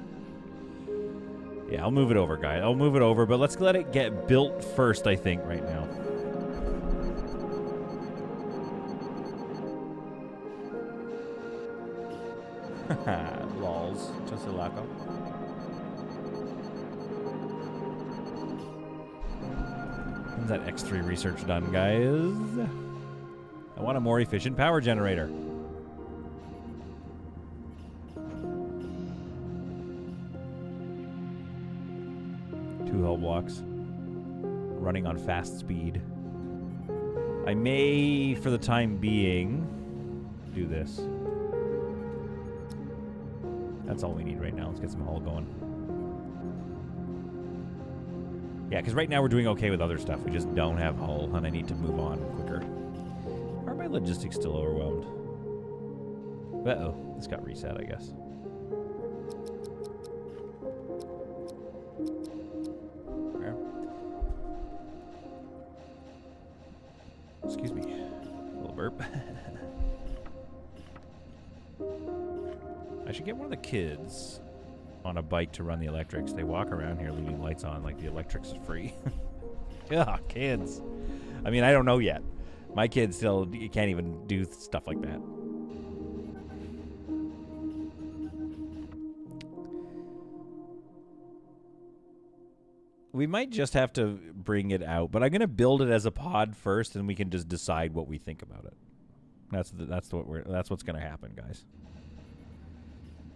[SPEAKER 1] Yeah, I'll move it over, guys. I'll move it over, but let's let it get built first, I think, right now. Lols. Just a lack of. When's that X3 research done, guys? I want a more efficient power generator. Two hull blocks. Running on fast speed. I may, for the time being, do this. That's all we need right now. Let's get some hull going. Yeah, because right now we're doing okay with other stuff. We just don't have hull, and I need to move on quicker. Are my logistics still overwhelmed? Uh-oh. This got reset, I guess. There. Excuse me. A little burp. I should get one of the kids on a bike to run the electrics. They walk around here leaving lights on like the electrics is free. Yeah, kids. I mean, I don't know yet. My kids still can't even do stuff like that. We might just have to bring it out, but I'm going to build it as a pod first, and we can just decide what we think about it. That's what's going to happen, guys.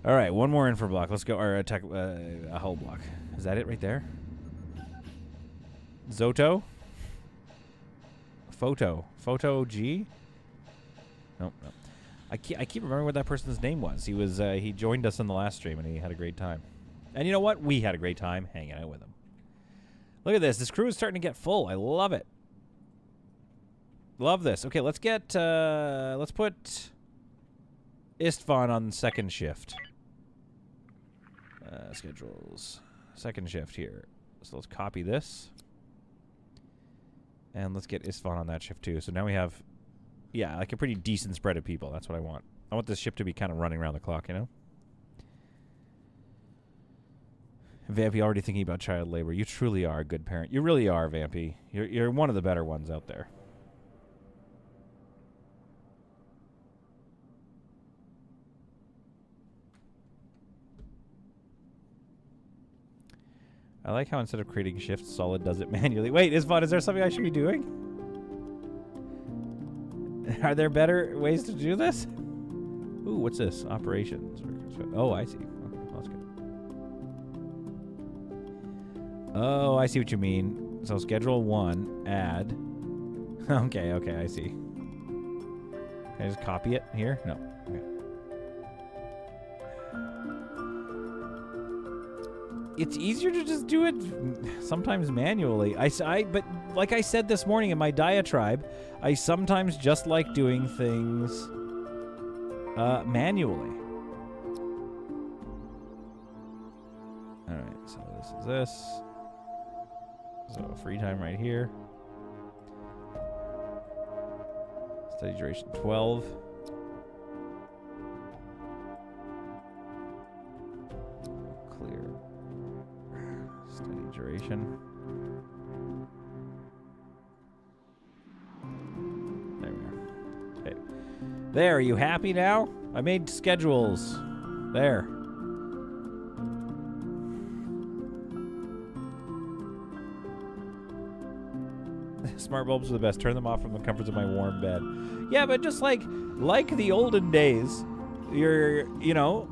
[SPEAKER 1] All right, one more infra block. Let's go. Or attack a hull block. Is that it right there? Zoto? Photo G? Nope. I keep remembering what that person's name was. He joined us in the last stream and he had a great time. And you know what? We had a great time hanging out with him. Look at this. This crew is starting to get full. I love it. Love this. Okay, let's put Istvan on second shift. Schedules. Second shift here. So let's copy this. And let's get Istvan on that shift too. So now we have, yeah, like a pretty decent spread of people. That's what I want. I want this ship to be kind of running around the clock, you know? Vampy already thinking about child labor. You truly are a good parent. You really are, Vampy. You're one of the better ones out there. I like how instead of creating shifts, Solid does it manually. Wait, Isvon, is there something I should be doing? Are there better ways to do this? Ooh, what's this? Operations. Oh, I see. Okay, well, that's good. Oh, I see what you mean. So schedule 1, add. Okay, I see. Can I just copy it here? No. Okay. It's easier to just do it sometimes manually. But like I said this morning in my diatribe, I sometimes just like doing things manually. All right, so this is this. So free time right here. Study duration 12. Clear. Study duration. There we are. Okay. There, are you happy now? I made schedules. There. Smart bulbs are the best. Turn them off from the comforts of my warm bed. Yeah, but just like the olden days, you're, you know,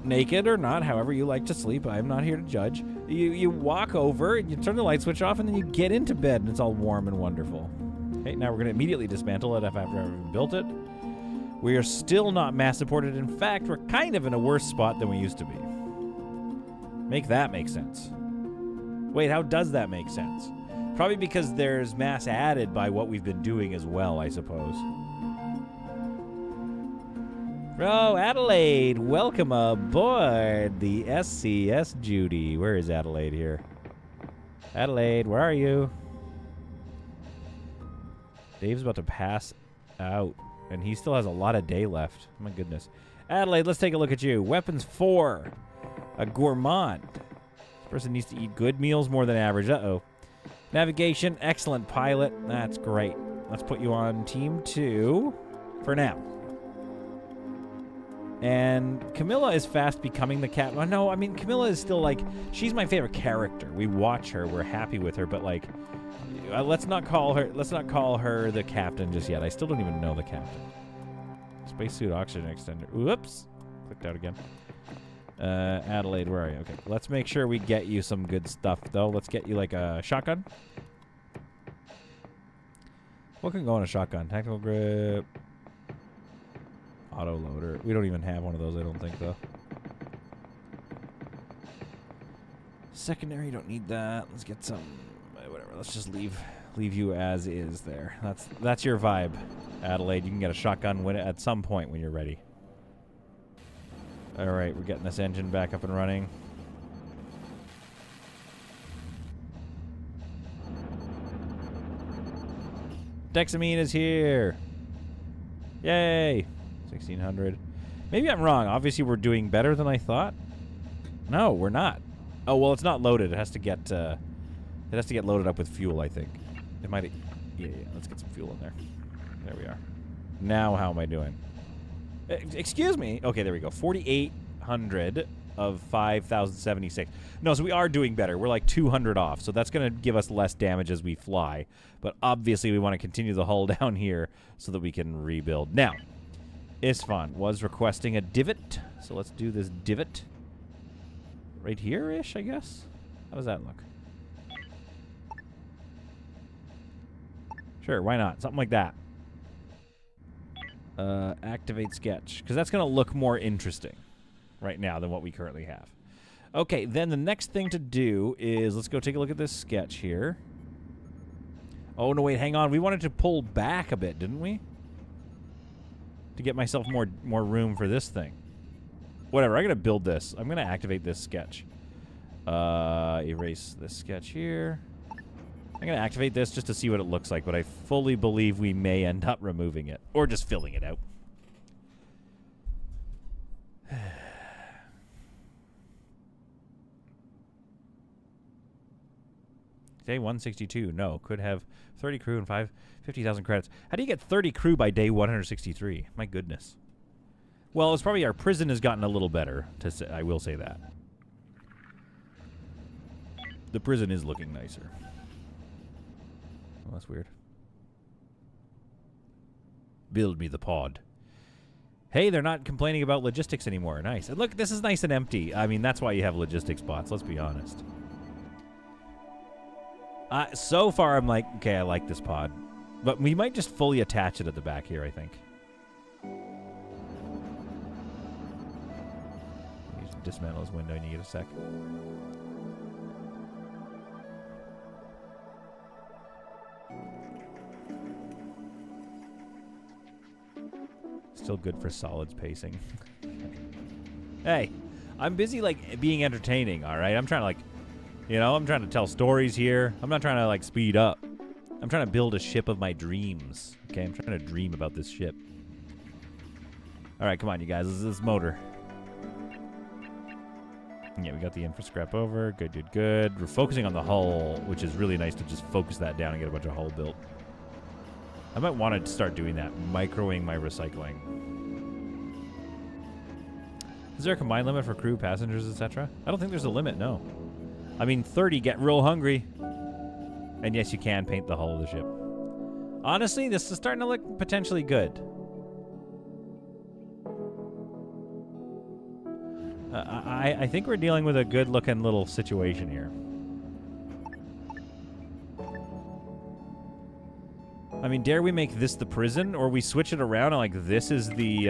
[SPEAKER 1] naked or not, however you like to sleep. I'm not here to judge. You walk over and you turn the light switch off and then you get into bed and it's all warm and wonderful. Okay, now we're going to immediately dismantle it after I've built it. We are still not mass supported. In fact, we're kind of in a worse spot than we used to be. Make that make sense. Wait, how does that make sense? Probably because there's mass added by what we've been doing as well, I suppose. Oh, Adelaide, welcome aboard the SCS Judy. Where is Adelaide here? Adelaide, where are you? Dave's about to pass out. And he still has a lot of day left. My goodness. Adelaide, let's take a look at you. Weapons 4. A gourmand. This person needs to eat good meals more than average. Uh-oh. Navigation, excellent pilot. That's great. Let's put you on team 2 for now. And Camilla is fast becoming the cat. Oh, no, I mean, Camilla is still, like, she's my favorite character. We watch her. We're happy with her. But, like, let's not call her the captain just yet. I still don't even know the captain. Spacesuit oxygen extender. Whoops. Clicked out again. Adelaide, where are you? Okay, let's make sure we get you some good stuff, though. Let's get you, like, a shotgun. What can go on a shotgun? Tactical grip. Auto loader. We don't even have one of those, I don't think, though. Secondary, don't need that. Let's get some. Whatever. Let's just leave you as is there. That's your vibe, Adelaide. You can get a shotgun at some point when you're ready. All right, we're getting this engine back up and running. Dexamine is here. Yay. 1600. Maybe I'm wrong. Obviously, we're doing better than I thought. No, we're not. Oh, well, it's not loaded. It has to get loaded up with fuel, I think. It might. Yeah. Let's get some fuel in there. There we are. Now, how am I doing? Excuse me. Okay, there we go. 4,800 of 5,076. No, so we are doing better. We're like 200 off. So that's going to give us less damage as we fly. But obviously, we want to continue the hull down here so that we can rebuild. Now, Isfan was requesting a divot. So let's do this divot. Right here-ish, I guess? How does that look? Sure, why not? Something like that. Activate sketch. Because that's going to look more interesting right now than what we currently have. Okay, then the next thing to do is let's go take a look at this sketch here. Oh, no, wait, hang on. We wanted to pull back a bit, didn't we? To get myself more room for this thing. Whatever, I'm going to build this. I'm going to activate this sketch. Erase this sketch here. I'm going to activate this just to see what it looks like, but I fully believe we may end up removing it. Or just filling it out. Day 162. No, could have 30 crew and 50,000 credits. How do you get 30 crew by day 163? My goodness. Well, it's probably our prison has gotten a little better. I will say that. The prison is looking nicer. Well, that's weird. Build me the pod. Hey, they're not complaining about logistics anymore. Nice. And look, this is nice and empty. I mean, that's why you have logistics bots. Let's be honest. So far, I'm like, okay, I like this pod. But we might just fully attach it at the back here, I think. You just dismantle this window and you get a sec. Still good for solids pacing. Hey, I'm busy, like, being entertaining, all right? I'm trying to, like, you know, I'm trying to tell stories here. I'm not trying to, like, speed up. I'm trying to build a ship of my dreams. Okay, I'm trying to dream about this ship. All right, come on, you guys. This is this motor. Yeah, we got the infra scrap over. Good, good, good. We're focusing on the hull, which is really nice to just focus that down and get a bunch of hull built. I might want to start doing that, microing my recycling. Is there a combined limit for crew, passengers, etc.? I don't think there's a limit, no. I mean, 30 get real hungry. And yes, you can paint the hull of the ship. Honestly, this is starting to look potentially good. I think we're dealing with a good-looking little situation here. I mean, dare we make this the prison, or we switch it around and, like, this is the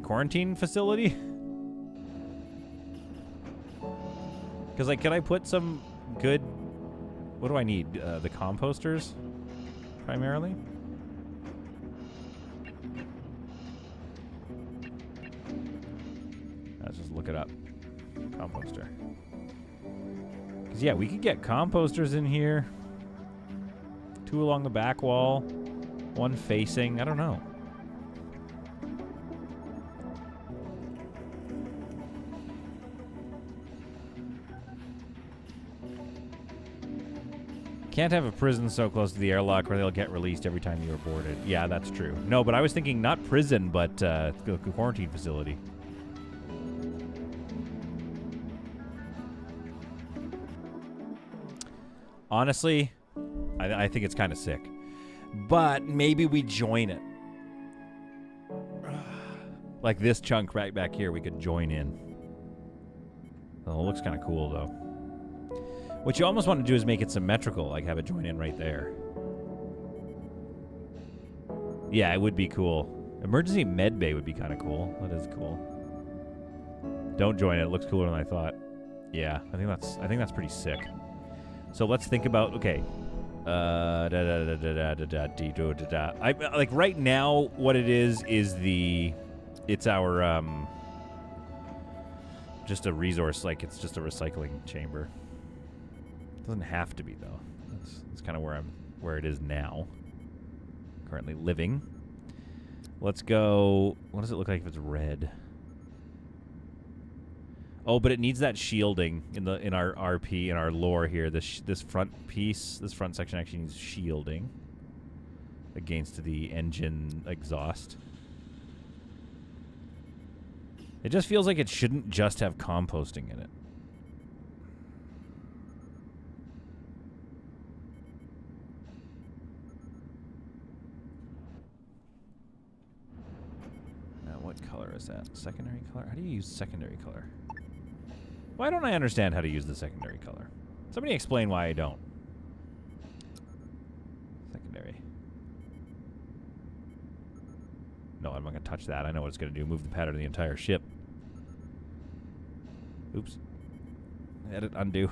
[SPEAKER 1] quarantine facility? Because, like, can I put some good... What do I need? The composters, primarily? Let's just look it up. Composter. Because, yeah, we could get composters in here. 2 along the back wall. 1 facing. I don't know. Can't have a prison so close to the airlock where they'll get released every time you are boarded. Yeah, that's true. No, but I was thinking not prison, but quarantine facility. Honestly, I think it's kind of sick. But maybe we join it. Like this chunk right back here, we could join in. Oh, it looks kind of cool, though. What you almost want to do is make it symmetrical, like have it join in right there. Yeah, it would be cool. Emergency med bay would be kind of cool. That is cool. Don't join it. It looks cooler than I thought. Yeah, I think that's pretty sick. So let's think about, okay. Like right now, what it is it's our just a resource, like it's just a recycling chamber. Doesn't have to be though. That's kind of where it is now. Currently living. Let's go. What does it look like if it's red? Oh, but it needs that shielding in our RP, in our lore here. This front piece, this front section actually needs shielding against the engine exhaust. It just feels like it shouldn't just have composting in it. Now, what color is that? Secondary color? How do you use secondary color? Why don't I understand how to use the secondary color? Somebody explain why I don't. Secondary. No, I'm not going to touch that. I know what it's going to do. Move the pattern of the entire ship. Oops. Edit, undo.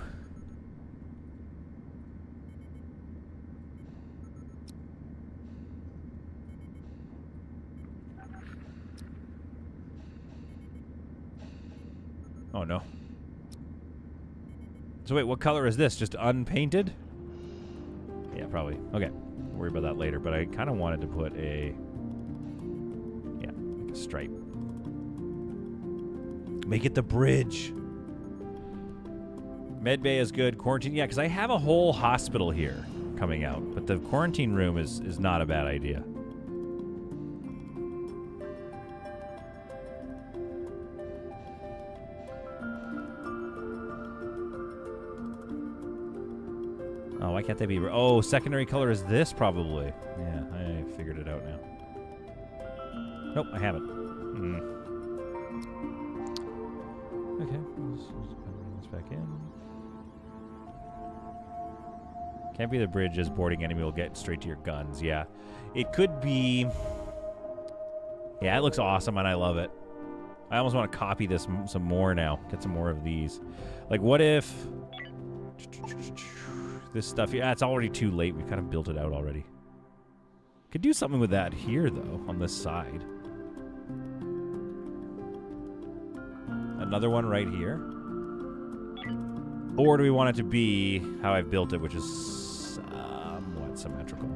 [SPEAKER 1] Oh, no. So wait, what color is this? Just unpainted? Yeah, probably. Okay. We'll worry about that later, but I kind of wanted to put a... Yeah, like a stripe. Make it the bridge. Medbay is good. Quarantine, yeah, because I have a whole hospital here coming out, but the quarantine room is not a bad idea. Oh, why can't they be... Oh, secondary color is this, probably. Yeah, I figured it out now. Nope, I haven't. Okay, let's put this back in. Can't be the bridge as boarding enemy will get straight to your guns. Yeah, it could be... Yeah, it looks awesome, and I love it. I almost want to copy this some more now. Get some more of these. Like, what if... This stuff, yeah, it's already too late. We've kind of built it out already. Could do something with that here, though, on this side. Another one right here. Or do we want it to be how I've built it, which is somewhat symmetrical?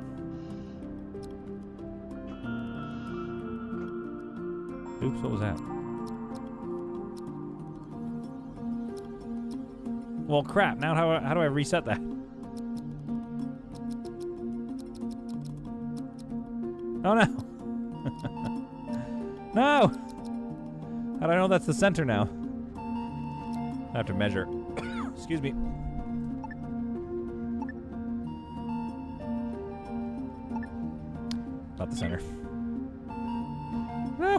[SPEAKER 1] Oops, what was that? Well, crap. Now how do I reset that? Oh, no. No! How do I know that's the center now? I have to measure. Excuse me. Not the center. No!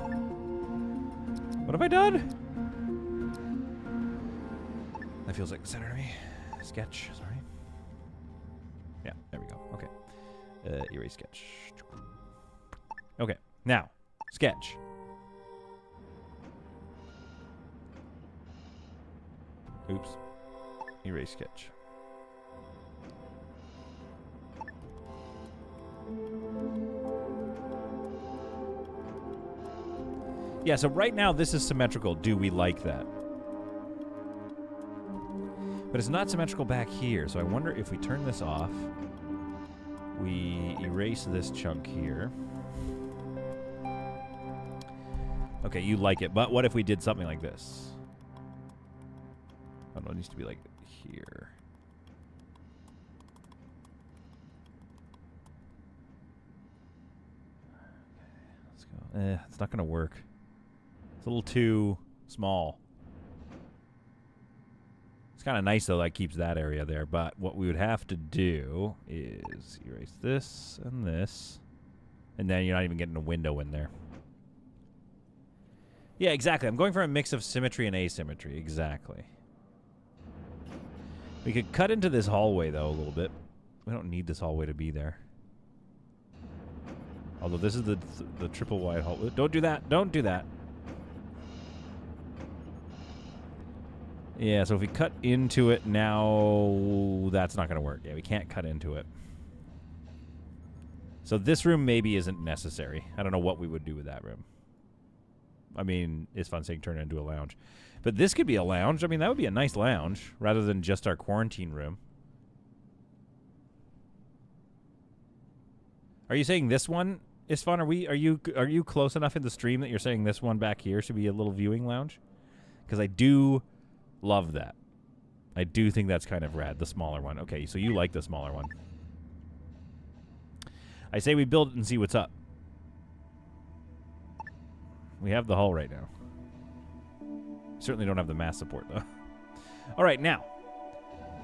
[SPEAKER 1] What have I done? That feels like the center to me. Sketch, sorry. Yeah, there we go. Okay. Erase sketch. Okay, now, sketch. Oops. Erase sketch. Yeah, so right now this is symmetrical. Do we like that? But it's not symmetrical back here, so I wonder if we turn this off, we erase this chunk here. Okay, you like it, but what if we did something like this? Oh, no, it needs to be like here. It's not going to work. It's a little too small. It's kind of nice, though, that keeps that area there. But what we would have to do is erase this and this. And then you're not even getting a window in there. Yeah, exactly. I'm going for a mix of symmetry and asymmetry. Exactly. We could cut into this hallway, though, a little bit. We don't need this hallway to be there. Although this is the triple wide hallway. Don't do that. Don't do that. Yeah, so if we cut into it now, that's not going to work. Yeah, we can't cut into it. So this room maybe isn't necessary. I don't know what we would do with that room. I mean, it's fun saying turn it into a lounge. But this could be a lounge. I mean, that would be a nice lounge rather than just our quarantine room. Are you saying this one is fun? Are you close enough in the stream that you're saying this one back here should be a little viewing lounge? Because I do love that. I do think that's kind of rad, the smaller one. Okay, so you like the smaller one. I say we build it and see what's up. We have the hull right now. Certainly don't have the mass support, though. All right, now.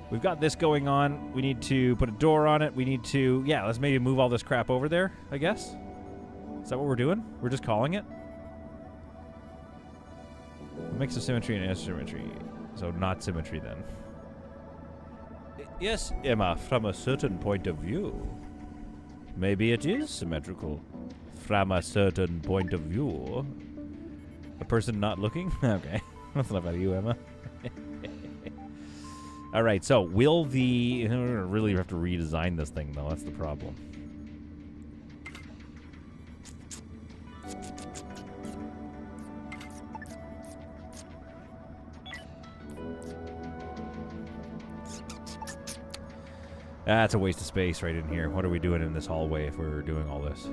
[SPEAKER 1] We've got this going on. We need to put a door on it. We need to... Yeah, let's maybe move all this crap over there, I guess. Is that what we're doing? We're just calling it? A mix of symmetry and asymmetry. So not symmetry, then. Yes, Emma, from a certain point of view. Maybe it is symmetrical. From a certain point of view. A person not looking? Okay. That's enough out of you, Emma. All right, so will the... We're going to really have to redesign this thing, though. That's the problem. That's a waste of space right in here. What are we doing in this hallway if we're doing all this?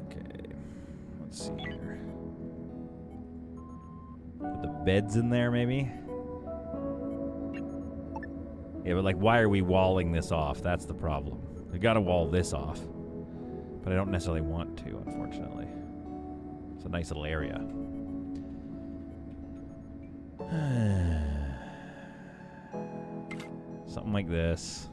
[SPEAKER 1] Okay. Let's see here. Put the beds in there, maybe? Yeah, but, like, why are we walling this off? That's the problem. We gotta wall this off. But I don't necessarily want to, unfortunately. It's a nice little area. Something like this.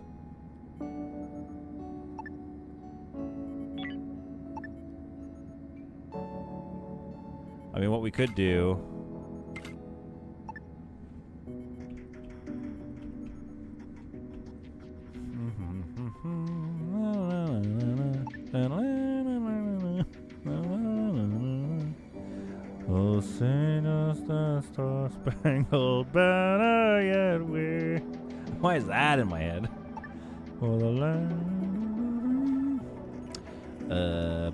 [SPEAKER 1] I mean, what we could do... Oh, sing us the star-spangled banner, yet we... Why is that in my head? For the land.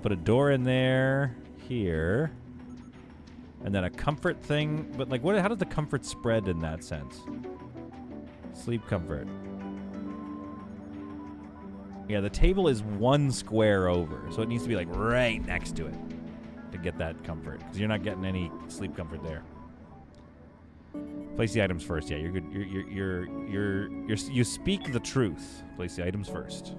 [SPEAKER 1] Put a door in there, here, and then a comfort thing. But like, what? How does the comfort spread in that sense? Sleep comfort. Yeah, the table is 1 square over, so it needs to be like right next to it to get that comfort, because you're not getting any sleep comfort there. Place the items first. Yeah, you're good. You speak the truth. Place the items first.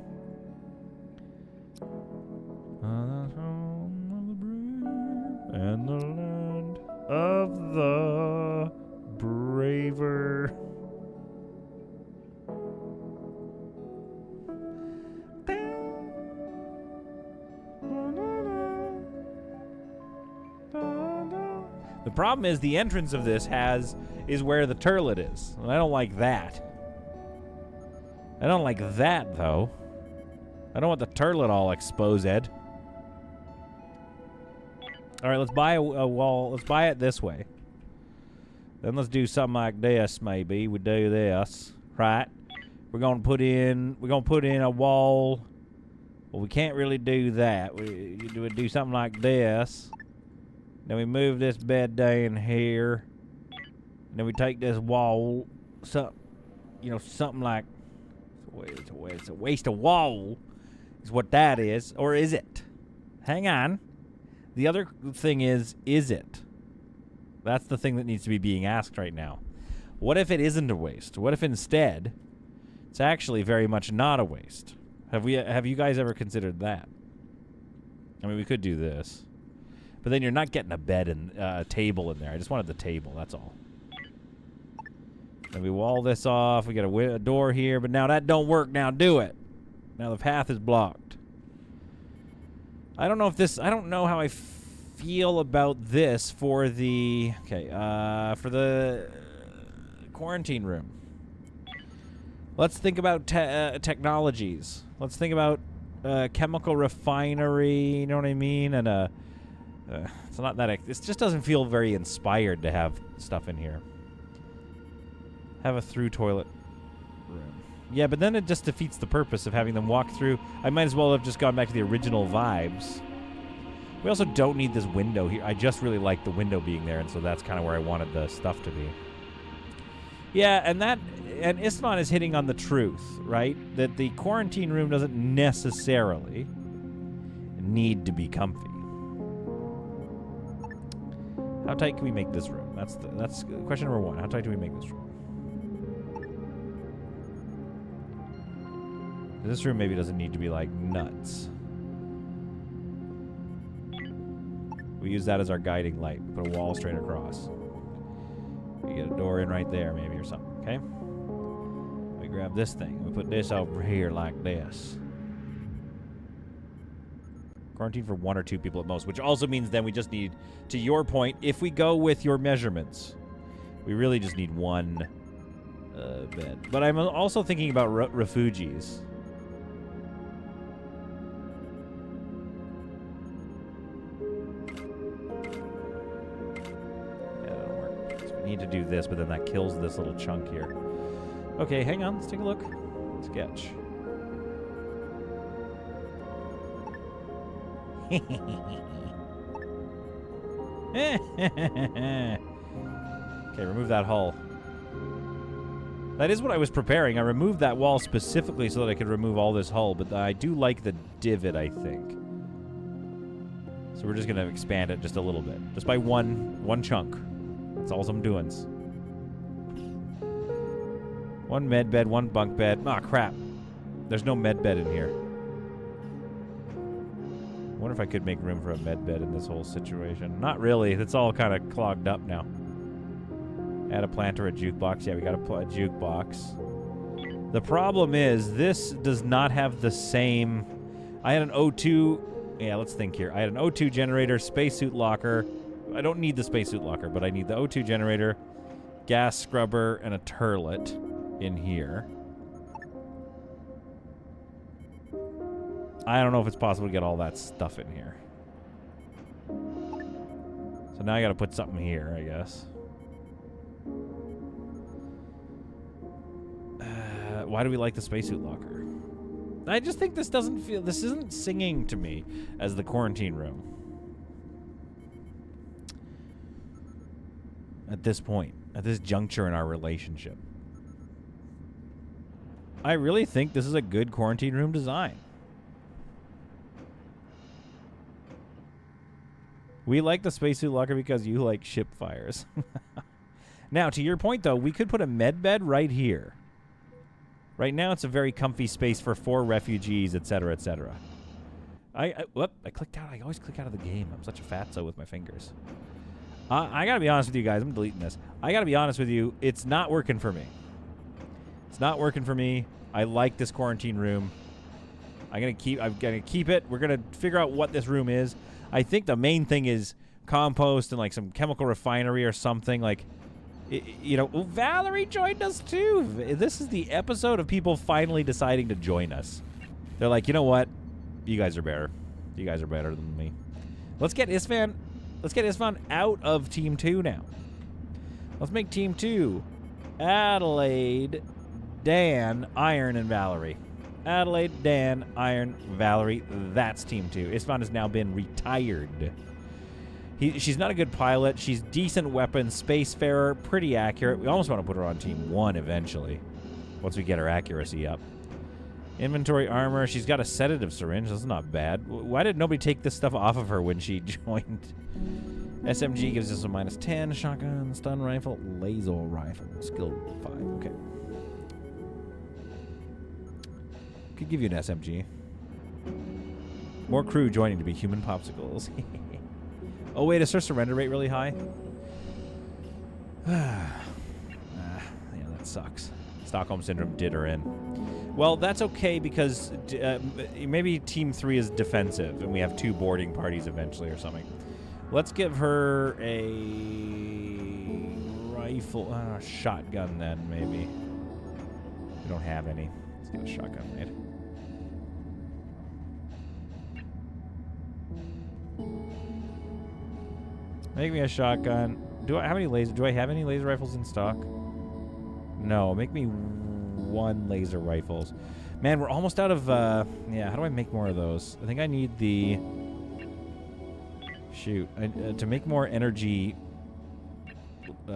[SPEAKER 1] And the land of the braver. The problem is the entrance of this is where the turlet is. And I don't like that. I don't like that, though. I don't want the turlet all exposed. All right, let's buy a wall. Let's buy it this way. Then let's do something like this, maybe. We do this, right? We're gonna put in a wall. Well, we can't really do that. We would do something like this. Then we move this bed down here. And then we take this wall, something like, it's a waste of wall, is what that is, or is it? Hang on. The other thing is it? That's the thing that needs to be being asked right now. What if it isn't a waste? What if instead, it's actually very much not a waste? Have you guys ever considered that? I mean, we could do this. But then you're not getting a bed and a table in there. I just wanted the table, that's all. And we wall this off. We got a door here, but now that don't work. Now do it. Now the path is blocked. I don't know if this... I don't know how I feel about this for the... Okay, for the quarantine room. Let's think about technologies. Let's think about chemical refinery, you know what I mean? And it's not that... It just doesn't feel very inspired to have stuff in here. Have a through toilet room. Yeah, but then it just defeats the purpose of having them walk through. I might as well have just gone back to the original vibes. We also don't need this window here. I just really like the window being there, and so that's kind of where I wanted the stuff to be. Yeah, and Istvan is hitting on the truth, right? That the quarantine room doesn't necessarily need to be comfy. How tight can we make this room? That's question number one. How tight do we make this room? This room maybe doesn't need to be like nuts. We use that as our guiding light. We put a wall straight across. We get a door in right there maybe or something, okay? We grab this thing. We put this over here like this. Quarantine for 1 or 2 people at most, which also means then we just need, to your point, if we go with your measurements, we really just need 1 bed. But I'm also thinking about refugees. Need to do this, but then that kills this little chunk here. Okay, hang on. Let's take a look. Sketch. Okay, remove that hull. That is what I was preparing. I removed that wall specifically so that I could remove all this hull, but I do like the divot, I think. So we're just going to expand it just a little bit. Just by one chunk. That's all I'm doing. 1 med bed, 1 bunk bed. Ah, crap. There's no med bed in here. I wonder if I could make room for a med bed in this whole situation. Not really. It's all kind of clogged up now. Add a plant or a jukebox. Yeah, we got to put a jukebox. The problem is this does not have the same... I had an O2... Yeah, let's think here. I had an O2 generator, spacesuit locker... I don't need the spacesuit locker, but I need the O2 generator, gas scrubber, and a turlet in here. I don't know if it's possible to get all that stuff in here. So now I gotta put something here, I guess. Why do we like the spacesuit locker? I just think this doesn't feel... This isn't singing to me as the quarantine room. At this point, at this juncture in our relationship. I really think this is a good quarantine room design. We like the spacesuit locker because you like ship fires. Now, to your point, though, we could put a med bed right here. Right now, it's a very comfy space for 4 refugees, etc., etc. Whoop, I clicked out. I always click out of the game. I'm such a fatso with my fingers. I gotta be honest with you guys. I'm deleting this. I gotta be honest with you. It's not working for me. It's not working for me. I like this quarantine room. I'm gonna keep it. We're gonna figure out what this room is. I think the main thing is compost and like some chemical refinery or something. Like, you know, Valerie joined us too. This is the episode of people finally deciding to join us. They're like, you know what? You guys are better. You guys are better than me. Let's get Istvan. Let's get Istvan out of Team 2 now. Let's make Team 2 Adelaide, Dan, Iron, and Valerie. Adelaide, Dan, Iron, Valerie. That's Team 2. Istvan has now been retired. She's not a good pilot. She's decent weapon, spacefarer, pretty accurate. We almost want to put her on Team 1 eventually, once we get her accuracy up. Inventory armor. She's got a sedative syringe. That's not bad. Why did nobody take this stuff off of her when she joined? SMG gives us a -10. Shotgun, stun rifle, laser rifle. Skill 5. Okay. Could give you an SMG. More crew joining to be human popsicles. Oh, wait, is her surrender rate really high? Yeah, that sucks. Stockholm Syndrome did her in. Well, that's okay because maybe Team 3 is defensive and we have 2 boarding parties eventually or something. Let's give her a rifle, shotgun then, maybe. We don't have any. Let's get a shotgun made. Make me a shotgun. Do I have any laser? Do I have any laser rifles in stock? No. Make me 1 laser rifles. Man, we're almost out of. Yeah. How do I make more of those? I think I need the. Shoot. To make more energy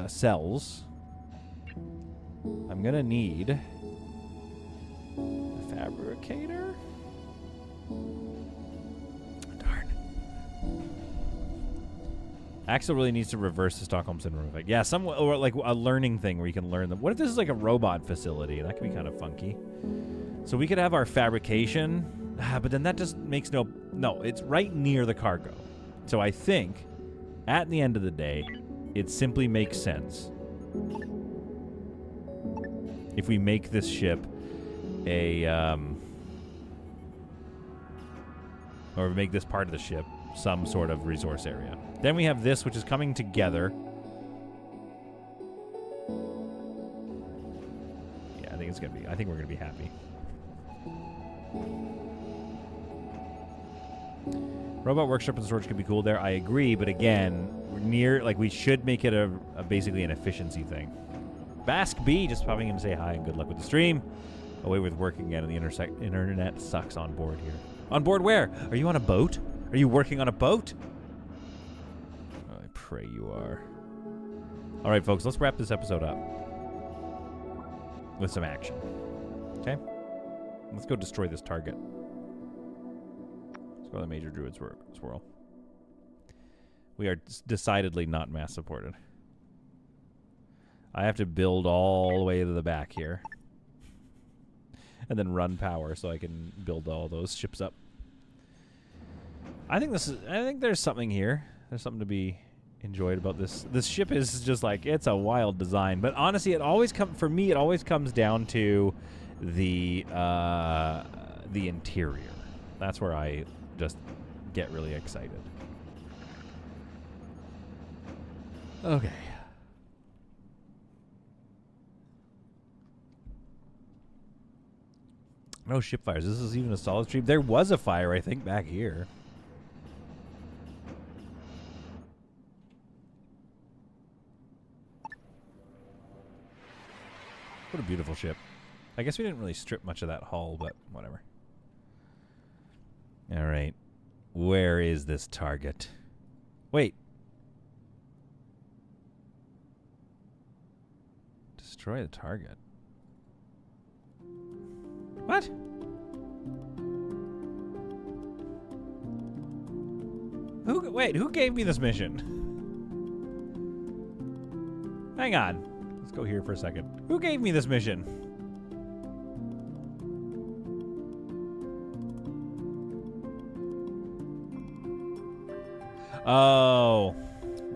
[SPEAKER 1] cells, I'm gonna need a fabricator. Darn. Axel really needs to reverse the Stockholm Syndrome effect. Yeah, or like a learning thing where you can learn them. What if this is like a robot facility? That could be kind of funky. So we could have our fabrication, but then that just makes no, it's right near the cargo. So I think, at the end of the day, it simply makes sense if we make this ship a, or make this part of the ship some sort of resource area. Then we have this, which is coming together. Yeah, I think we're gonna be happy. Robot workshop and storage could be cool there. I agree, but again, we should make it a basically an efficiency thing. Bask B just popping in to say hi and good luck with the stream. Away with work again, and the internet sucks on board here. On board where? Are you on a boat? Are you working on a boat? Oh, I pray you are. All right, folks, let's wrap this episode up with some action. Okay? Let's go destroy this target. Let's go to the Major Druid swirl. We are decidedly not mass supported. I have to build all the way to the back here. And then run power so I can build all those ships up. I think there's something here. There's something to be enjoyed about this. This ship is just like, it's a wild design. But honestly, it always comes down to the interior. That's where I just get really excited. Okay. No ship fires. This is even a solid stream. There was a fire, I think, back here. What a beautiful ship. I guess we didn't really strip much of that hull, but whatever. All right. Where is this target? Wait. Destroy the target. What? Who gave me this mission? Hang on. Let's go here for a second. Who gave me this mission? Oh.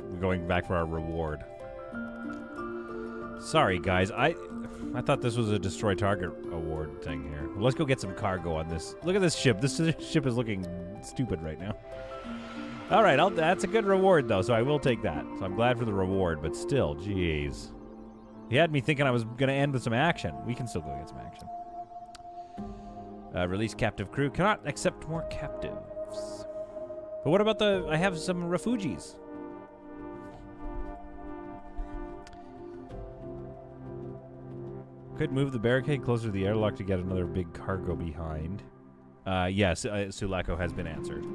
[SPEAKER 1] We're going back for our reward. Sorry, guys. I thought this was a destroy target award thing here. Well, let's go get some cargo on this. Look at this ship. This ship is looking stupid right now. All right, that's a good reward, though, so I will take that. So I'm glad for the reward, but still, jeez. He had me thinking I was going to end with some action. We can still go get some action. Release captive crew. Cannot accept more captives. But what about I have some refugees. Could move the barricade closer to the airlock to get another big cargo behind. Yes, Sulaco has been answered.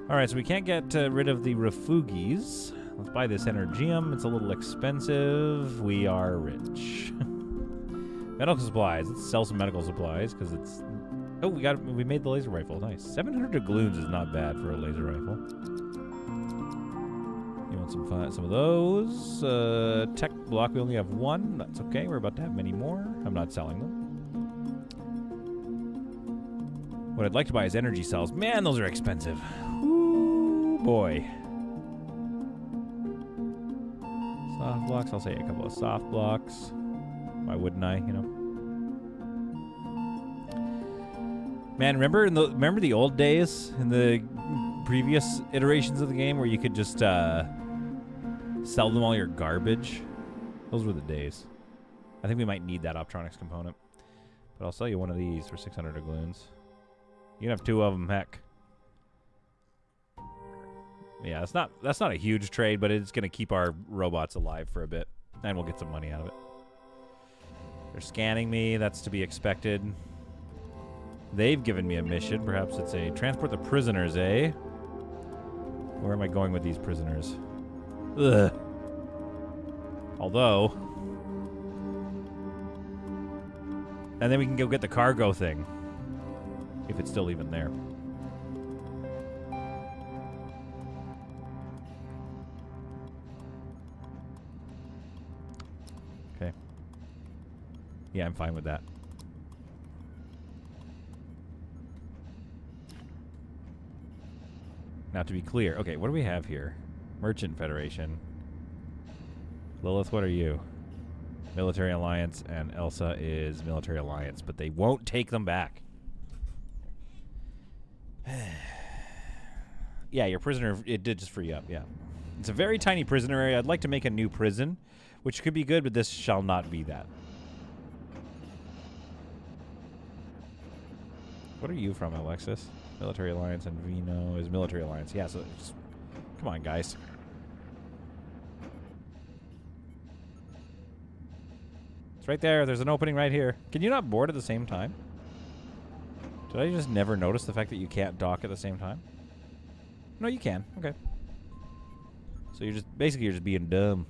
[SPEAKER 1] All right, so we can't get rid of the refugees. Let's buy this Energium. It's a little expensive. We are rich. Medical supplies. Let's sell some medical supplies because it's... Oh, we made the laser rifle. Nice. 700 doubloons is not bad for a laser rifle. You want some of those? Tech block, we only have one. That's okay. We're about to have many more. I'm not selling them. What I'd like to buy is energy cells. Man, those are expensive. Ooh, boy. Soft blocks. I'll say a couple of soft blocks. Why wouldn't I, you know? Man, remember the old days in the previous iterations of the game where you could just sell them all your garbage? Those were the days. I think we might need that optronics component. But I'll sell you one of these for 600 doubloons. You can have 2 of them, heck. Yeah, that's not a huge trade, but it's going to keep our robots alive for a bit. And we'll get some money out of it. They're scanning me. That's to be expected. They've given me a mission. Perhaps it's a transport the prisoners, eh? Where am I going with these prisoners? Ugh. Although... And then we can go get the cargo thing. If it's still even there. Okay. Yeah, I'm fine with that. Now, to be clear, okay, what do we have here? Merchant Federation. Lilith, what are you? Military Alliance, and Elsa is Military Alliance, but they won't take them back. Yeah, your prisoner, it did just free up, yeah. It's a very tiny prisoner area. I'd like to make a new prison, which could be good, but this shall not be that. What are you from, Alexis? Military Alliance, and Vino is Military Alliance. Yeah, so just, come on, guys. It's right there. There's an opening right here. Can you not board at the same time? Did I just never notice the fact that you can't dock at the same time? No, you can. Okay. So you're just, basically you're just being dumb.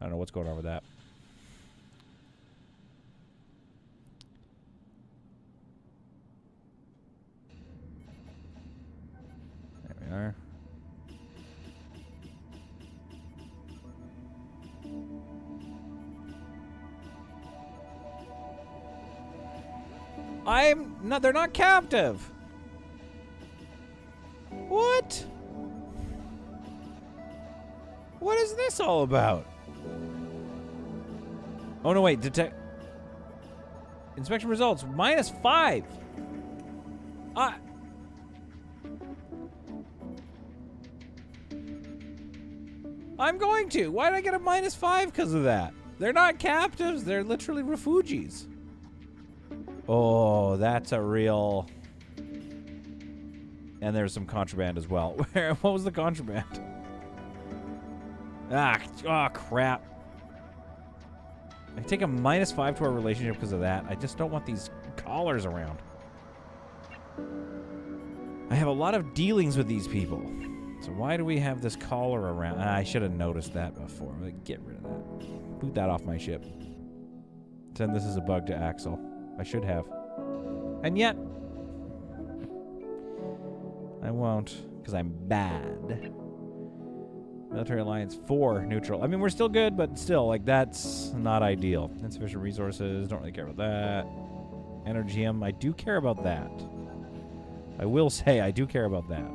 [SPEAKER 1] I don't know what's going on with that. There we are. They're not captive. What? What is this all about? Oh no, wait, detect inspection results -5. I'm going to. Why did I get a -5 because of that? They're not captives, they're literally refugees. Oh, that's a real... And there's some contraband as well. What was the contraband? Oh, crap. I take a -5 to our relationship because of that. I just don't want these collars around. I have a lot of dealings with these people. So why do we have this collar around? I should have noticed that before. Like, get rid of that. Boot that off my ship. Send this as a bug to Axel. I should have. And yet... I won't, because I'm bad. Military Alliance 4, neutral. I mean, we're still good, but still, like, that's not ideal. Insufficient resources, don't really care about that. Energium, I do care about that. I will say, I do care about that.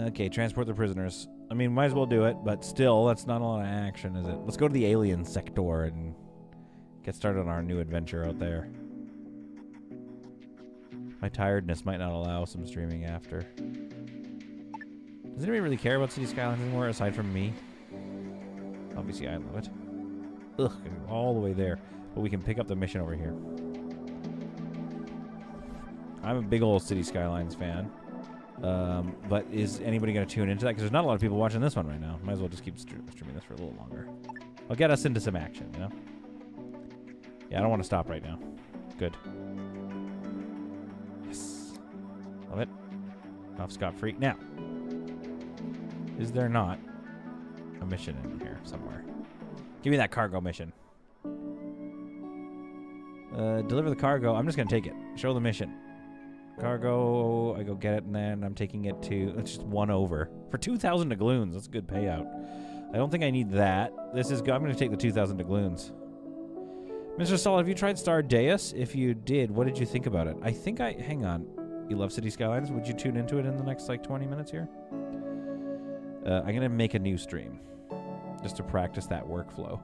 [SPEAKER 1] Okay, transport the prisoners. I mean, might as well do it, but still, that's not a lot of action, is it? Let's go to the alien sector and get started on our new adventure out there. My tiredness might not allow some streaming after. Does anybody really care about City Skylines anymore, aside from me? Obviously, I love it. Ugh, all the way there. But we can pick up the mission over here. I'm a big old City Skylines fan. But is anybody going to tune into that? Because there's not a lot of people watching this one right now. Might as well just keep streaming this for a little longer. I'll get us into some action, you know? Yeah, I don't want to stop right now. Good. Yes. Love it. Off scot-free. Now, is there not a mission in here somewhere? Give me that cargo mission. Deliver the cargo. I'm just going to take it. Show the mission. Cargo, I go get it, and then I'm taking it to... It's just 1 over. For 2,000 doubloons. That's a good payout. I don't think I need that. This is... I'm going to take the 2,000 doubloons. Mr. Sol, have you tried Star Deus? If you did, what did you think about it? I think hang on. You love City Skylines? Would you tune into it in the next, like, 20 minutes here? I'm going to make a new stream. Just to practice that workflow.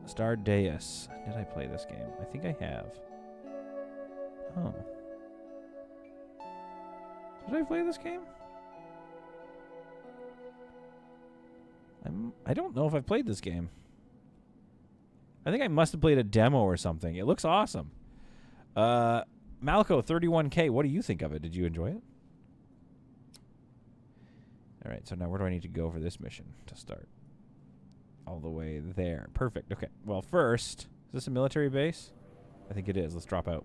[SPEAKER 1] Star Deus. Did I play this game? I think I have. Oh. Did I play this game? I don't know if I've played this game. I think I must have played a demo or something. It looks awesome. Malco 31K, what do you think of it? Did you enjoy it? All right, so now where do I need to go for this mission to start? All the way there. Perfect. Okay. Well, first, is this a military base? I think it is. Let's drop out.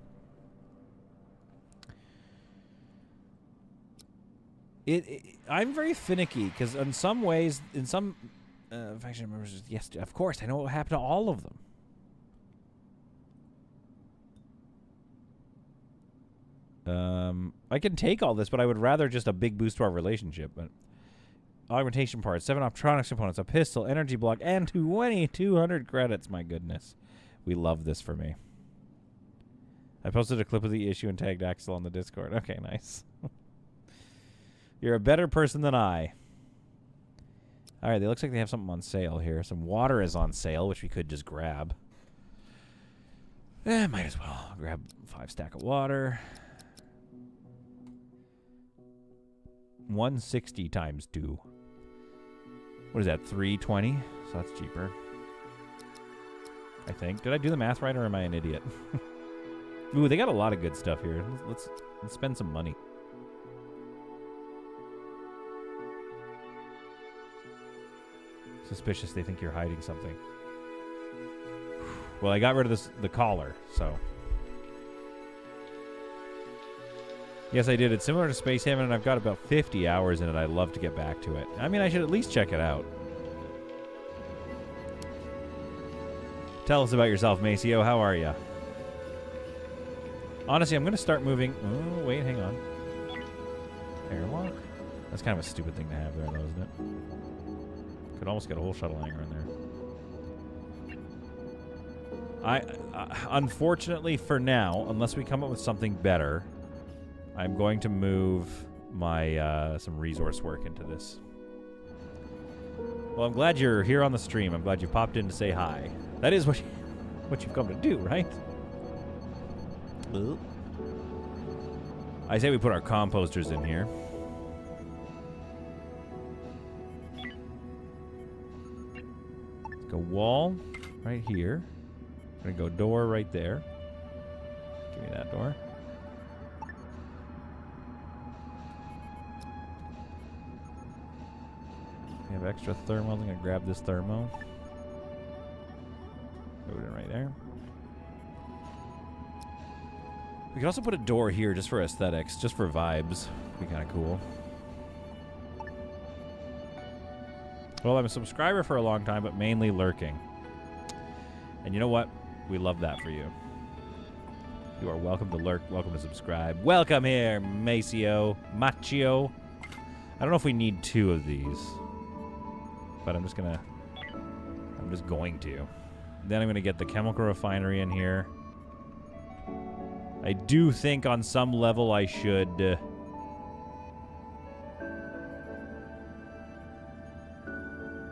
[SPEAKER 1] I'm very finicky because in some ways, in some faction members, yes, of course, I know what happened to all of them. I can take all this, but I would rather just a big boost to our relationship. But augmentation parts, 7 optronics components, a pistol, energy block, and 200 credits. My goodness, we love this for me. I posted a clip of the issue and tagged Axel on the Discord. Okay, nice. You're a better person than I. All right, it looks like they have something on sale here. Some water is on sale, which we could just grab. Might as well grab 5 stack of water. 160 times 2. What is that, 320? So that's cheaper. I think. Did I do the math right, or am I an idiot? Ooh, they got a lot of good stuff here. Let's spend some money. Suspicious they think you're hiding something. Well, I got rid of the collar, so. Yes, I did. It's similar to Space Haven, and I've got about 50 hours in it. I'd love to get back to it. I mean, I should at least check it out. Tell us about yourself, Maceo. How are you? Honestly, I'm going to start moving. Oh, wait, hang on. Airlock? That's kind of a stupid thing to have there, though, isn't it? Could almost get a whole shuttle hangar in there. Unfortunately, for now, unless we come up with something better, I'm going to move my some resource work into this. Well, I'm glad you're here on the stream. I'm glad you popped in to say hi. That is what you've come to do, right? I say we put our composters in here. Let's go wall right here. Gonna go door right there. Give me that door. We have extra thermals. I'm gonna grab this thermo. Put it in right there. We could also put a door here just for aesthetics, just for vibes. Be kind of cool. Well, I'm a subscriber for a long time, but mainly lurking. And you know what? We love that for you. You are welcome to lurk, welcome to subscribe. Welcome here, Maceo, Machio. I don't know if we need 2 of these, but I'm just going to. Then I'm going to get the chemical refinery in here. I do think on some level I should...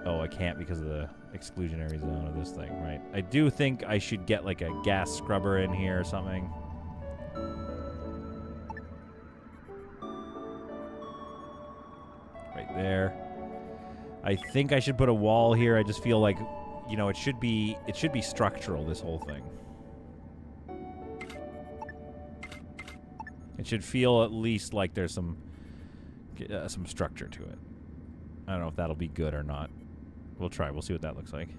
[SPEAKER 1] Oh, I can't because of the exclusionary zone of this thing, right? I do think I should get like a gas scrubber in here or something. Right there. I think I should put a wall here. I just feel like, you know, it should be structural, this whole thing. It should feel at least like there's some structure to it. I don't know if that'll be good or not. We'll try. We'll see what that looks like.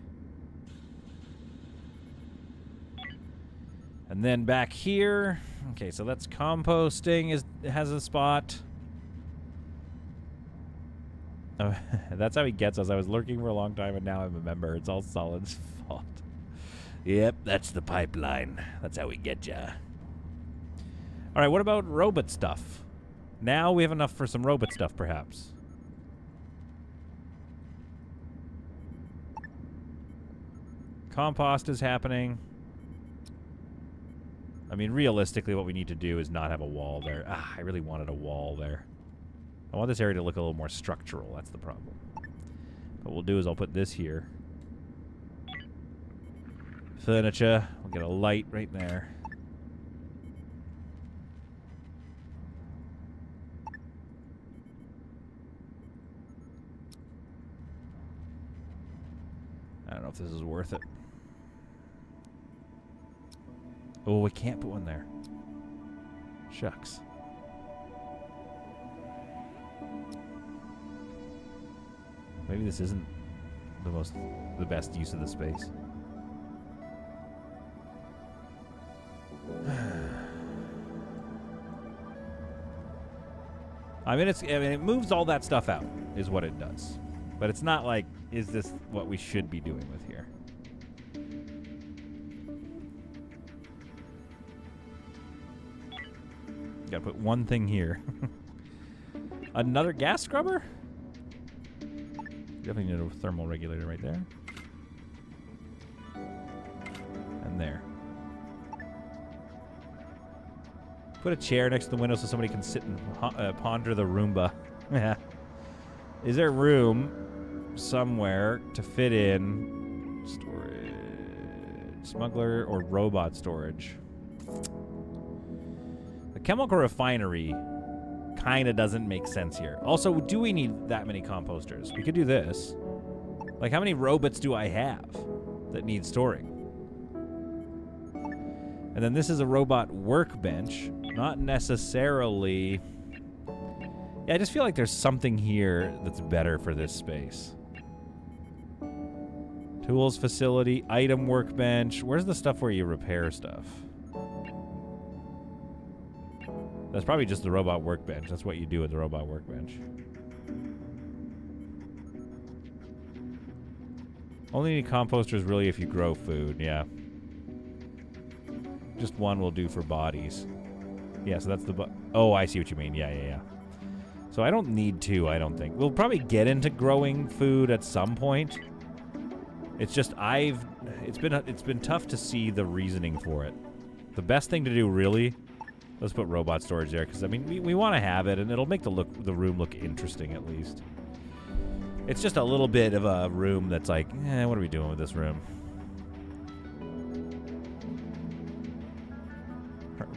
[SPEAKER 1] And then back here. Okay, so that's composting. Has a spot. Oh, that's how he gets us. I was lurking for a long time, and now I'm a member. It's all Solid's fault. Yep, that's the pipeline. That's how we get ya. All right, what about robot stuff? Now we have enough for some robot stuff, perhaps. Compost is happening. I mean, realistically, what we need to do is not have a wall there. Ah, I really wanted a wall there. I want this area to look a little more structural. That's the problem. What we'll do is I'll put this here. Furniture. We'll get a light right there. I don't know if this is worth it. Oh, we can't put one there. Shucks. Maybe this isn't the best use of the space. I mean, it moves all that stuff out, is what it does. But it's not like, is this what we should be doing with here? Gotta put one thing here. Another gas scrubber? Definitely need a thermal regulator right there. And there. Put a chair next to the window so somebody can sit and ponder the Roomba. Yeah. Is there room somewhere to fit in storage, smuggler, or robot storage? The chemical refinery kind of doesn't make sense here. Also, do we need that many composters? We could do this. Like, how many robots do I have that need storing? And then this is a robot workbench. Not necessarily... Yeah, I just feel like there's something here that's better for this space. Tools facility, item workbench. Where's the stuff where you repair stuff? That's probably just the robot workbench. That's what you do with the robot workbench. Only need composters really if you grow food, yeah. Just one will do for bodies. Yeah, so that's the... Oh, I see what you mean. Yeah. So I don't need two, I don't think. We'll probably get into growing food at some point. It's just it's been tough to see the reasoning for it. The best thing to do, really... Let's put robot storage there, because, I mean, we want to have it, and it'll make the room look interesting, at least. It's just a little bit of a room that's like, what are we doing with this room?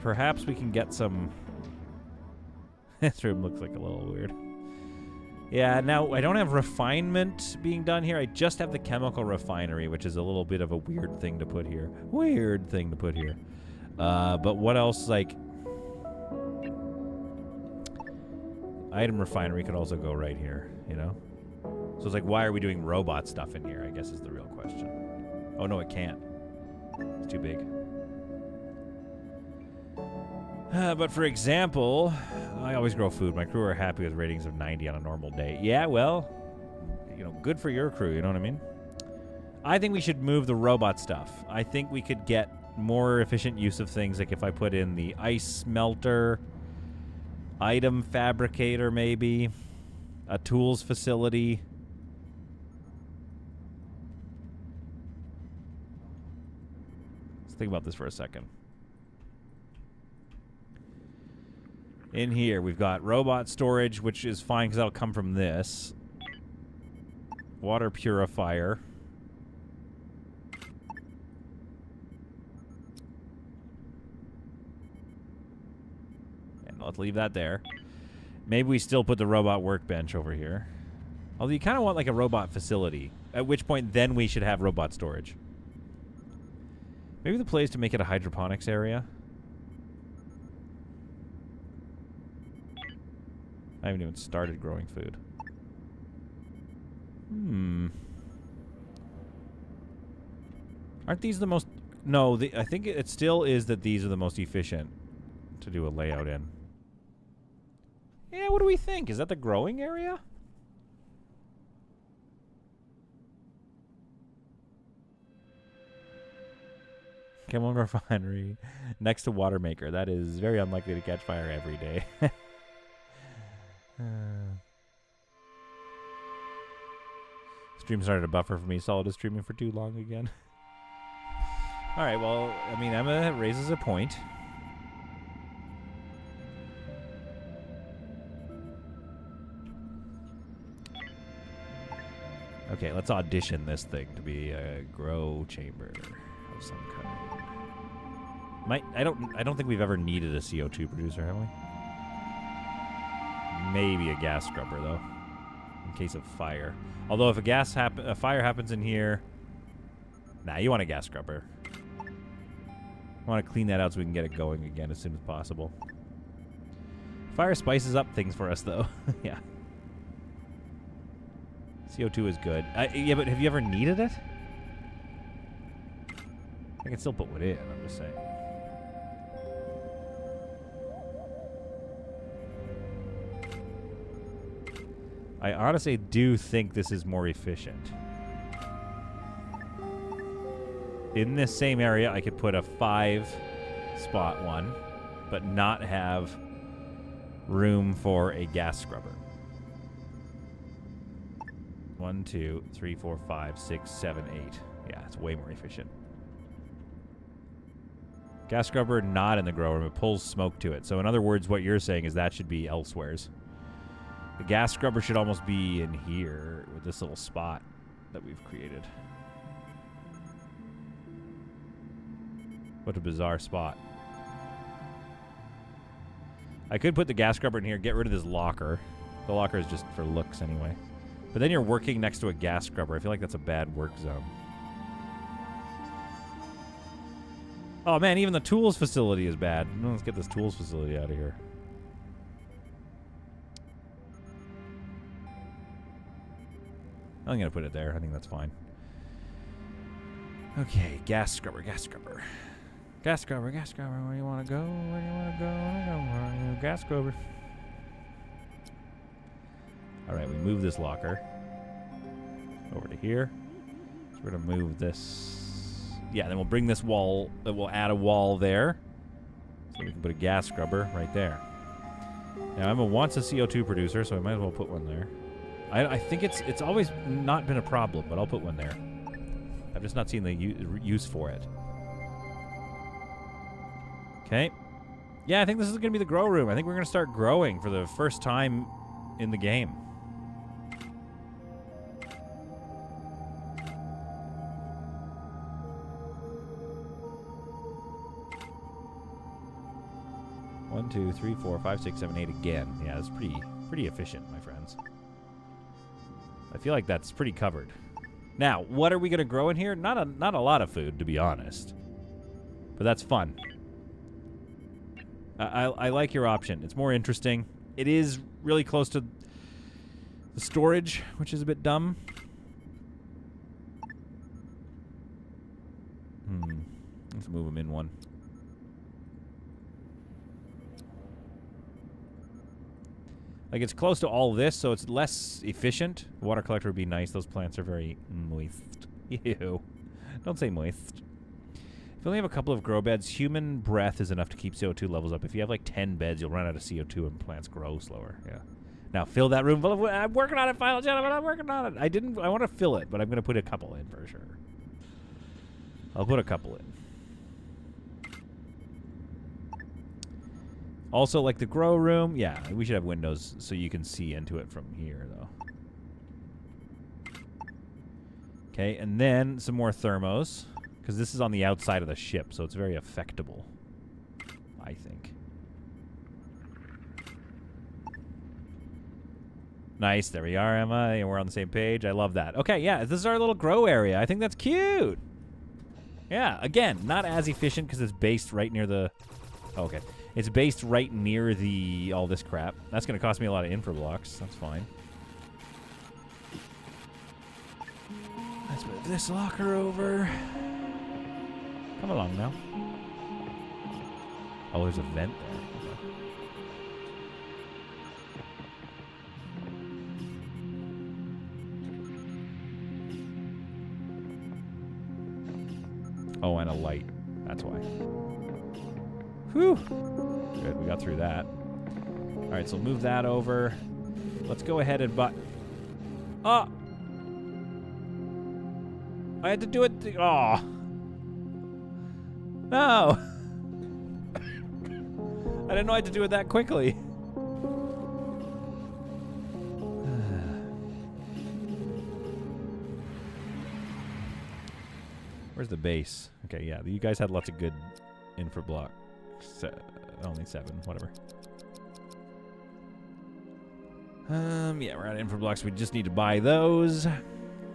[SPEAKER 1] Perhaps we can get some... This room looks like a little weird. Yeah, now, I don't have refinement being done here. I just have the chemical refinery, which is a little bit of a weird thing to put here. Weird thing to put here. But what else, like... Item refinery could also go right here, you know? So it's like, why are we doing robot stuff in here, I guess is the real question. Oh, no, it can't. It's too big. But for example, I always grow food. My crew are happy with ratings of 90 on a normal day. Yeah, well, you know, good for your crew, you know what I mean? I think we should move the robot stuff. I think we could get more efficient use of things, like if I put in the ice melter... Item fabricator, maybe. A tools facility. Let's think about this for a second. In here, we've got robot storage, which is fine because that'll come from this. Water purifier. Let's leave that there. Maybe we still put the robot workbench over here. Although you kind of want like a robot facility. At which point then we should have robot storage. Maybe the play is to make it a hydroponics area. I haven't even started growing food. Aren't these the most... No, I think it still is that these are the most efficient to do a layout in. Yeah, what do we think? Is that the growing area? Chemical refinery next to water maker. That is very unlikely to catch fire every day. Stream started to buffer for me. Solid is streaming for too long again. All right, well, I mean, Emma raises a point. Okay, let's audition this thing to be a grow chamber of some kind. I don't think we've ever needed a CO2 producer, have we? Maybe a gas scrubber though, in case of fire. Although if a fire happens in here, nah, you want a gas scrubber. I want to clean that out so we can get it going again as soon as possible. Fire spices up things for us though. Yeah. CO2 is good. Yeah, but have you ever needed it? I can still put one in, I'm just saying. I honestly do think this is more efficient. In this same area, I could put a 5-spot one, but not have room for a gas scrubber. 1, 2, 3, 4, 5, 6, 7, 8. Yeah, it's way more efficient. Gas scrubber not in the grow room. It pulls smoke to it. So in other words, what you're saying is that should be elsewheres. The gas scrubber should almost be in here with this little spot that we've created. What a bizarre spot. I could put the gas scrubber in here, get rid of this locker. The locker is just for looks anyway. But then you're working next to a gas scrubber. I feel like that's a bad work zone. Oh man, even the tools facility is bad. Let's get this tools facility out of here. I'm going to put it there. I think that's fine. Okay, gas scrubber, gas scrubber. Gas scrubber, gas scrubber. Where do you want to go? Where do you want to go? Gas scrubber. All right, we move this locker over to here. So we're going to move this. Yeah, then we'll bring this wall. We'll add a wall there. So we can put a gas scrubber right there. Now, Emma wants a CO2 producer, so I might as well put one there. I think it's always not been a problem, but I'll put one there. I've just not seen the use for it. Okay. Yeah, I think this is going to be the grow room. I think we're going to start growing for the first time in the game. One, 2, 3, 4, 5, 6, 7, 8 again. Yeah, it's pretty efficient, my friends. I feel like that's pretty covered. Now, what are we going to grow in here? Not a lot of food, to be honest. But that's fun. I like your option. It's more interesting. It is really close to the storage, which is a bit dumb. Let's move them in one. Like, it's close to all this, so it's less efficient. Water collector would be nice. Those plants are very moist. Ew. Don't say moist. If you only have a couple of grow beds, human breath is enough to keep CO2 levels up. If you have like 10 beds, you'll run out of CO2 and plants grow slower. Yeah. Now, fill that room full of... I'm working on it, final gentlemen. I'm working on it. I want to fill it, but I'm going to put a couple in for sure. I'll put a couple in. Also, like the grow room, yeah, we should have windows so you can see into it from here, though. Okay, and then some more thermos, because this is on the outside of the ship, so it's very affectable, I think. Nice, there we are, Emma, and we're on the same page. I love that. Okay, yeah, this is our little grow area. I think that's cute. Yeah, again, not as efficient because it's based right near the... Oh, okay. It's based right near the all this crap. That's going to cost me a lot of infra blocks. That's fine. Let's move this locker over. Come along now. Oh, there's a vent there. Okay. Oh, and a light. That's why. Whew. Good, we got through that. All right, so move that over. Let's go ahead and Oh! I had to do it. Oh! No! I didn't know I had to do it that quickly. Where's the base? Okay, yeah, you guys had lots of good infra blocks. Only 7, whatever. Yeah, we're out of infra blocks. We just need to buy those.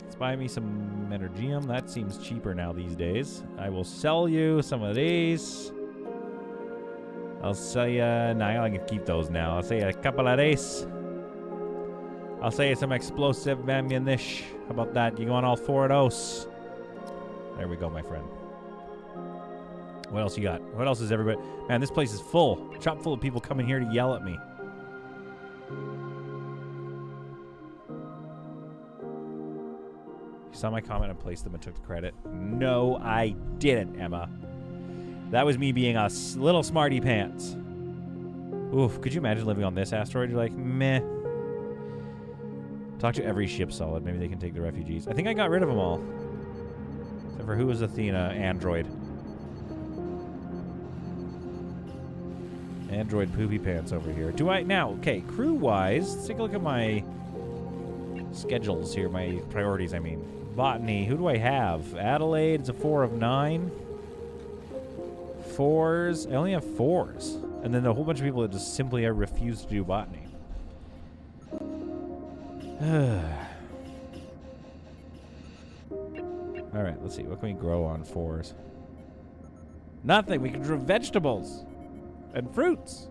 [SPEAKER 1] Let's buy me some energium. That seems cheaper now these days. I will sell you some of these. I'll sell you... Nah, I can keep those now. I'll sell you a couple of these. I'll sell you some explosive ammunition. How about that? You want all 4 of those? There we go, my friend. What else you got? What else is everybody... Man, this place is full. Chock full of people coming here to yell at me. You saw my comment and placed them and took the credit. No, I didn't, Emma. That was me being a little smarty pants. Oof, could you imagine living on this asteroid? You're like, meh. Talk to every ship solid. Maybe they can take the refugees. I think I got rid of them all. Except for who was Athena? Android. Android poopy pants over here. Do I... Now, okay, crew-wise, let's take a look at my schedules here. My priorities, I mean. Botany, who do I have? Adelaide, it's a 4 of 9. 4s. I only have 4s. And then a whole bunch of people that just simply refuse to do botany. Alright, let's see. What can we grow on 4s? Nothing. We can grow vegetables. And fruits.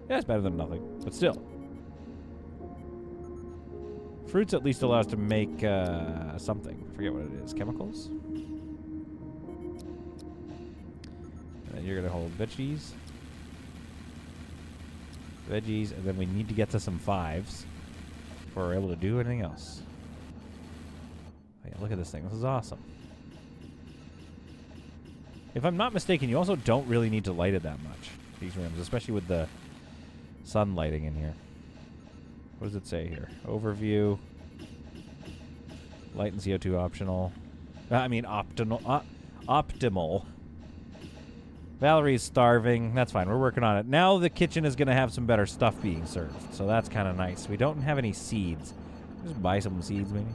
[SPEAKER 1] Yeah, it's better than nothing. But still. Fruits at least allow us to make something. I forget what it is. Chemicals? And then you're going to hold veggies. Veggies. And then we need to get to some 5s before we're able to do anything else. Oh, yeah, look at this thing. This is awesome. If I'm not mistaken, you also don't really need to light it that much, these rooms, especially with the sun lighting in here. What does it say here? Overview. Light and CO2 optional. I mean, optimal. Optimal. Valerie's starving. That's fine. We're working on it. Now the kitchen is going to have some better stuff being served, so that's kind of nice. We don't have any seeds. Just buy some seeds, maybe.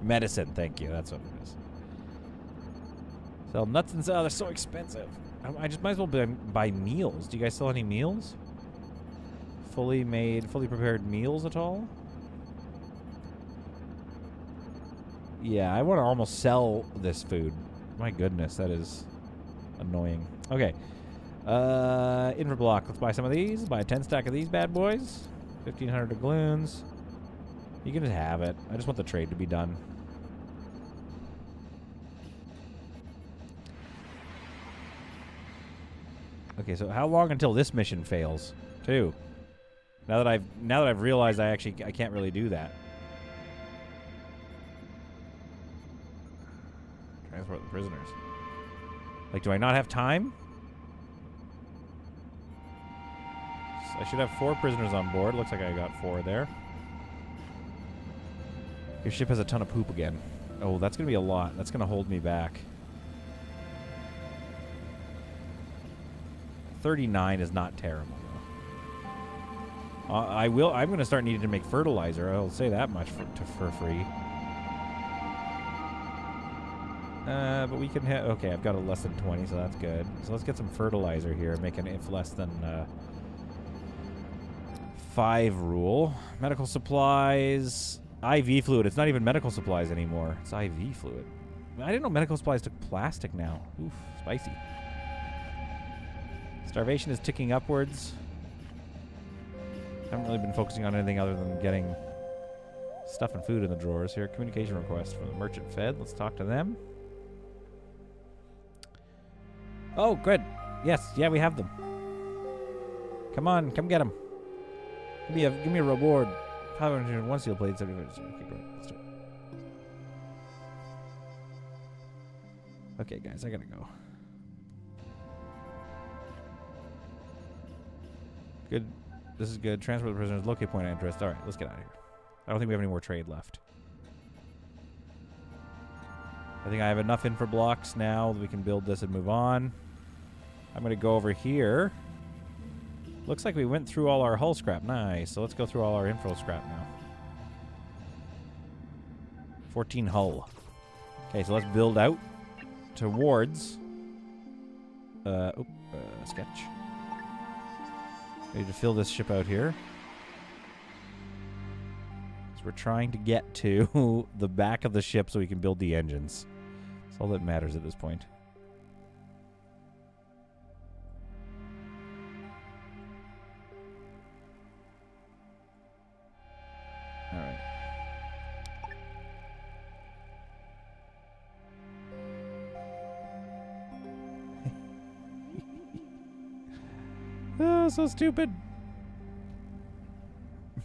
[SPEAKER 1] Medicine, thank you. That's what it is. Sell nuts and they're so expensive. I just might as well buy meals. Do you guys sell any meals? Fully made, fully prepared meals at all? Yeah, I want to almost sell this food. My goodness, that is annoying. Okay. Infra block. Let's buy some of these. Buy a 10 stack of these bad boys. 1,500 doubloons. You can just have it. I just want the trade to be done. Okay, so how long until this mission fails, too? Now that I've realized I can't really do that. Transport the prisoners. Like, do I not have time? I should have 4 prisoners on board. Looks like I got 4 there. Your ship has a ton of poop again. Oh, that's going to be a lot. That's going to hold me back. 39 is not terrible, though. I'm going to start needing to make fertilizer. I'll say that much for free. But we can hit... Okay, I've got a less than 20, so that's good. So let's get some fertilizer here. Make an if less than 5 rule. Medical supplies... IV fluid. It's not even medical supplies anymore. It's IV fluid. I didn't know medical supplies took plastic now. Oof, spicy. Starvation is ticking upwards. Haven't really been focusing on anything other than getting stuff and food in the drawers here. Communication request from the merchant fed. Let's talk to them. Oh, good. Yes, yeah, we have them. Come on, come get them. Give me a reward. 501 steel plates. Okay, great. Let's do it. Okay, guys, I gotta go. Good. This is good. Transport the prisoners. Locate point of interest. All right, let's get out of here. I don't think we have any more trade left. I think I have enough infra blocks now that we can build this and move on. I'm going to go over here. Looks like we went through all our hull scrap. Nice. So let's go through all our info scrap now. 14 hull. Okay, so let's build out towards... sketch. We need to fill this ship out here. So we're trying to get to the back of the ship so we can build the engines. That's all that matters at this point. All right. Oh, so stupid.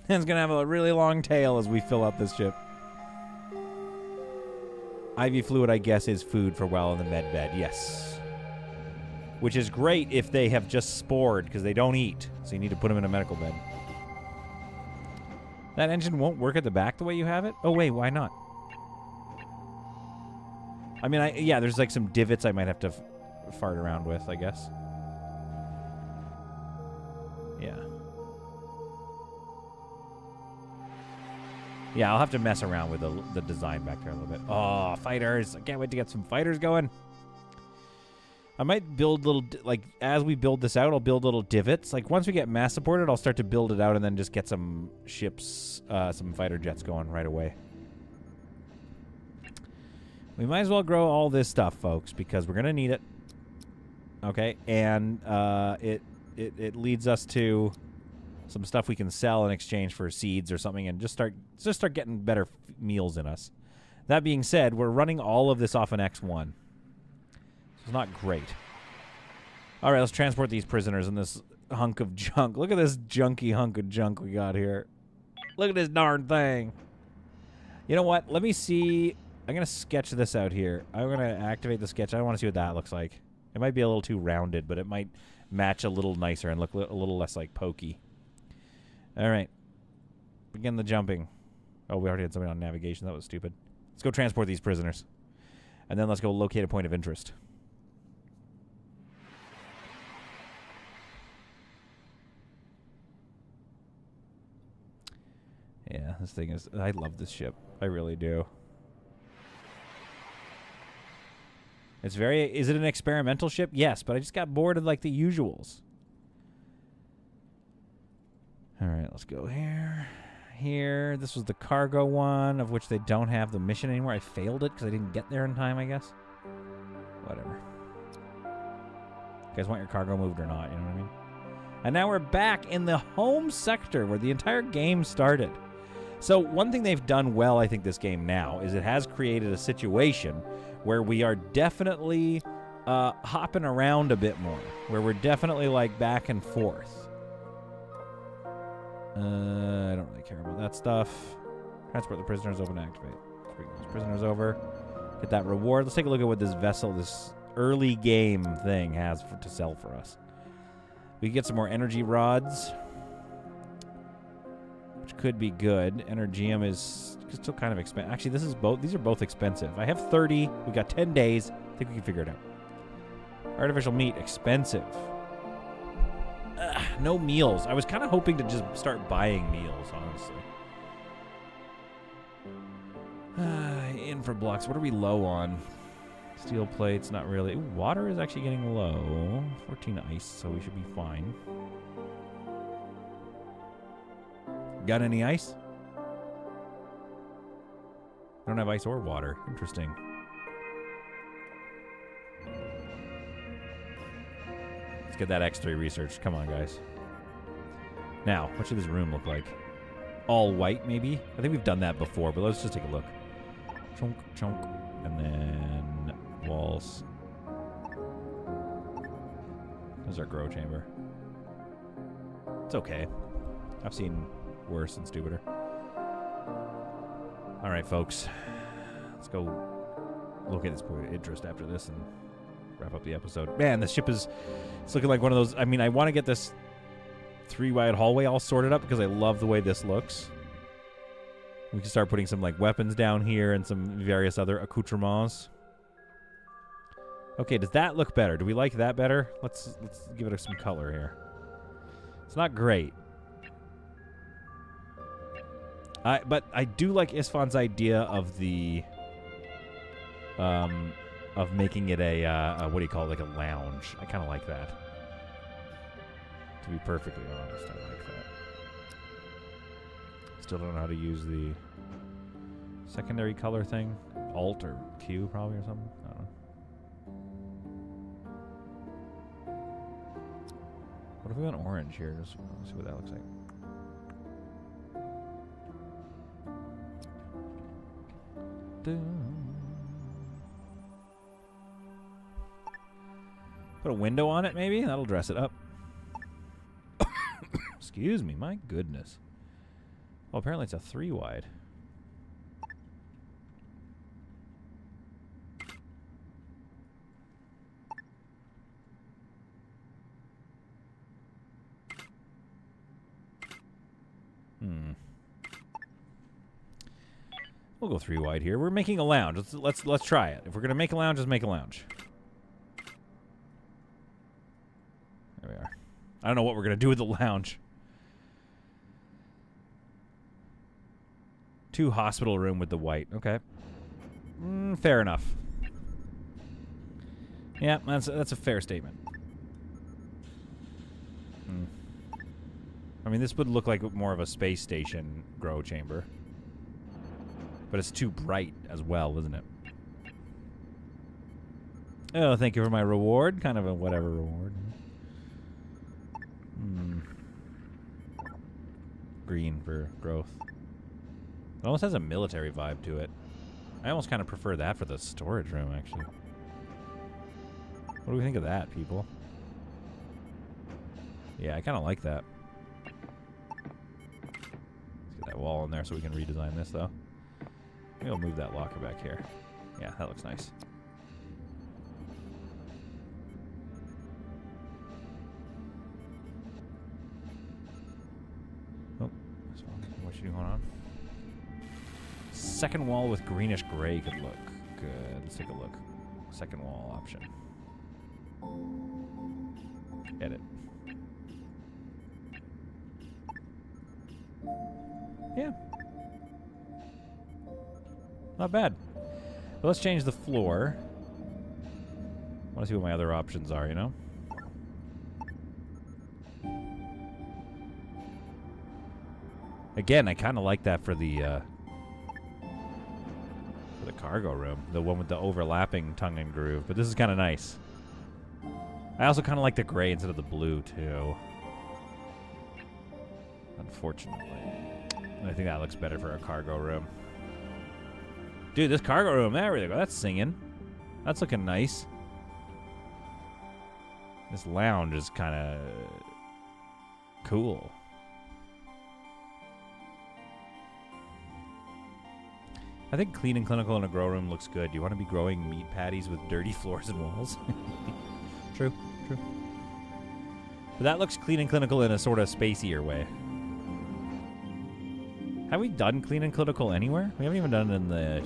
[SPEAKER 1] It's going to have a really long tail as we fill up this ship. IV fluid, I guess, is food for while in the med bed. Yes. Which is great if they have just spored, because they don't eat. So you need to put them in a medical bed. That engine won't work at the back the way you have it? Oh, wait, why not? I mean, yeah, there's like some divots I might have to fart around with, I guess. Yeah. Yeah, I'll have to mess around with the design back there a little bit. Oh, fighters. I can't wait to get some fighters going. I might build little, like, as we build this out, I'll build little divots. Like, once we get mass supported, I'll start to build it out and then just get some ships, some fighter jets going right away. We might as well grow all this stuff, folks, because we're going to need it. Okay, and it leads us to some stuff we can sell in exchange for seeds or something and just start getting better meals in us. That being said, we're running all of this off an X1. It's not great. All right, let's transport these prisoners in this hunk of junk. Look at this junky hunk of junk we got here. Look at this darn thing. You know what? Let me see. I'm going to sketch this out here. I'm going to activate the sketch. I want to see what that looks like. It might be a little too rounded, but it might match a little nicer and look a little less like pokey. All right. Begin the jumping. Oh, we already had something on navigation. That was stupid. Let's go transport these prisoners. And then let's go locate a point of interest. Yeah, this thing is... I love this ship. I really do. It's very... Is it an experimental ship? Yes, but I just got bored of, like, the usuals. All right, let's go here. Here. This was the cargo one, of which they don't have the mission anymore. I failed it because I didn't get there in time, I guess. Whatever. You guys want your cargo moved or not, you know what I mean? And now we're back in the home sector where the entire game started. So one thing they've done well, I think, this game now, is it has created a situation where we are definitely hopping around a bit more, where we're definitely, like, back and forth. I don't really care about that stuff. Transport the prisoners over and activate. Let's bring those prisoners over. Get that reward. Let's take a look at what this vessel, this early game thing has to sell for us. We can get some more energy rods, which could be good. Energium is still kind of expensive. Actually, these are both expensive. I have 30. We got 10 days. I think we can figure it out. Artificial meat, expensive. No meals. I was kind of hoping to just start buying meals, honestly. Infra blocks. What are we low on? Steel plates, not really. Ooh, water is actually getting low. 14 ice, so we should be fine. Got any ice? I don't have ice or water. Interesting. Let's get that X3 research. Come on, guys. Now, what should this room look like? All white, maybe? I think we've done that before, but let's just take a look. Chunk, chunk, and then walls. There's our grow chamber. It's okay. I've seen worse and stupider. All right, folks. Let's go look at this point of interest after this and wrap up the episode. Man, the ship is... It's looking like one of those... I mean, I want to get this 3-wide hallway all sorted up because I love the way this looks. We can start putting some, like, weapons down here and some various other accoutrements. Okay, does that look better? Do we like that better? Let's give it some color here. It's not great. But I do like Isfan's idea of the of making it a what do you call it, like a lounge. I kind of like that. To be perfectly honest, I like that. Still don't know how to use the secondary color thing. Alt or Q probably or something. I don't know. What if we went orange here? Just see what that looks like. Put a window on it, maybe? That'll dress it up. Excuse me, my goodness. Well, apparently it's a 3 wide. We'll go 3 wide here. We're making a lounge. Let's try it. If we're gonna make a lounge, let's make a lounge. There we are. I don't know what we're gonna do with the lounge. 2 hospital room with the white. Okay. Fair enough. Yeah, that's a fair statement. I mean, this would look like more of a space station grow chamber. But it's too bright as well, isn't it? Oh, thank you for my reward. Kind of a whatever reward. Green for growth. It almost has a military vibe to it. I almost kind of prefer that for the storage room, actually. What do we think of that, people? Yeah, I kind of like that. Let's get that wall in there so we can redesign this, though. Maybe I'll move that locker back here. Yeah, that looks nice. Oh, what's going on? Second wall with greenish gray could look good. Let's take a look. Second wall option. Edit. Yeah. Not bad. But let's change the floor. I want to see what my other options are, you know? Again, I kind of like that for the cargo room. The one with the overlapping tongue and groove. But this is kind of nice. I also kind of like the gray instead of the blue, too. Unfortunately. I think that looks better for a cargo room. Dude, this cargo room, there we go. That's singing. That's looking nice. This lounge is kind of cool. I think clean and clinical in a grow room looks good. Do you want to be growing meat patties with dirty floors and walls? True, true. But that looks clean and clinical in a sort of spacier way. Have we done clean and clinical anywhere? We haven't even done it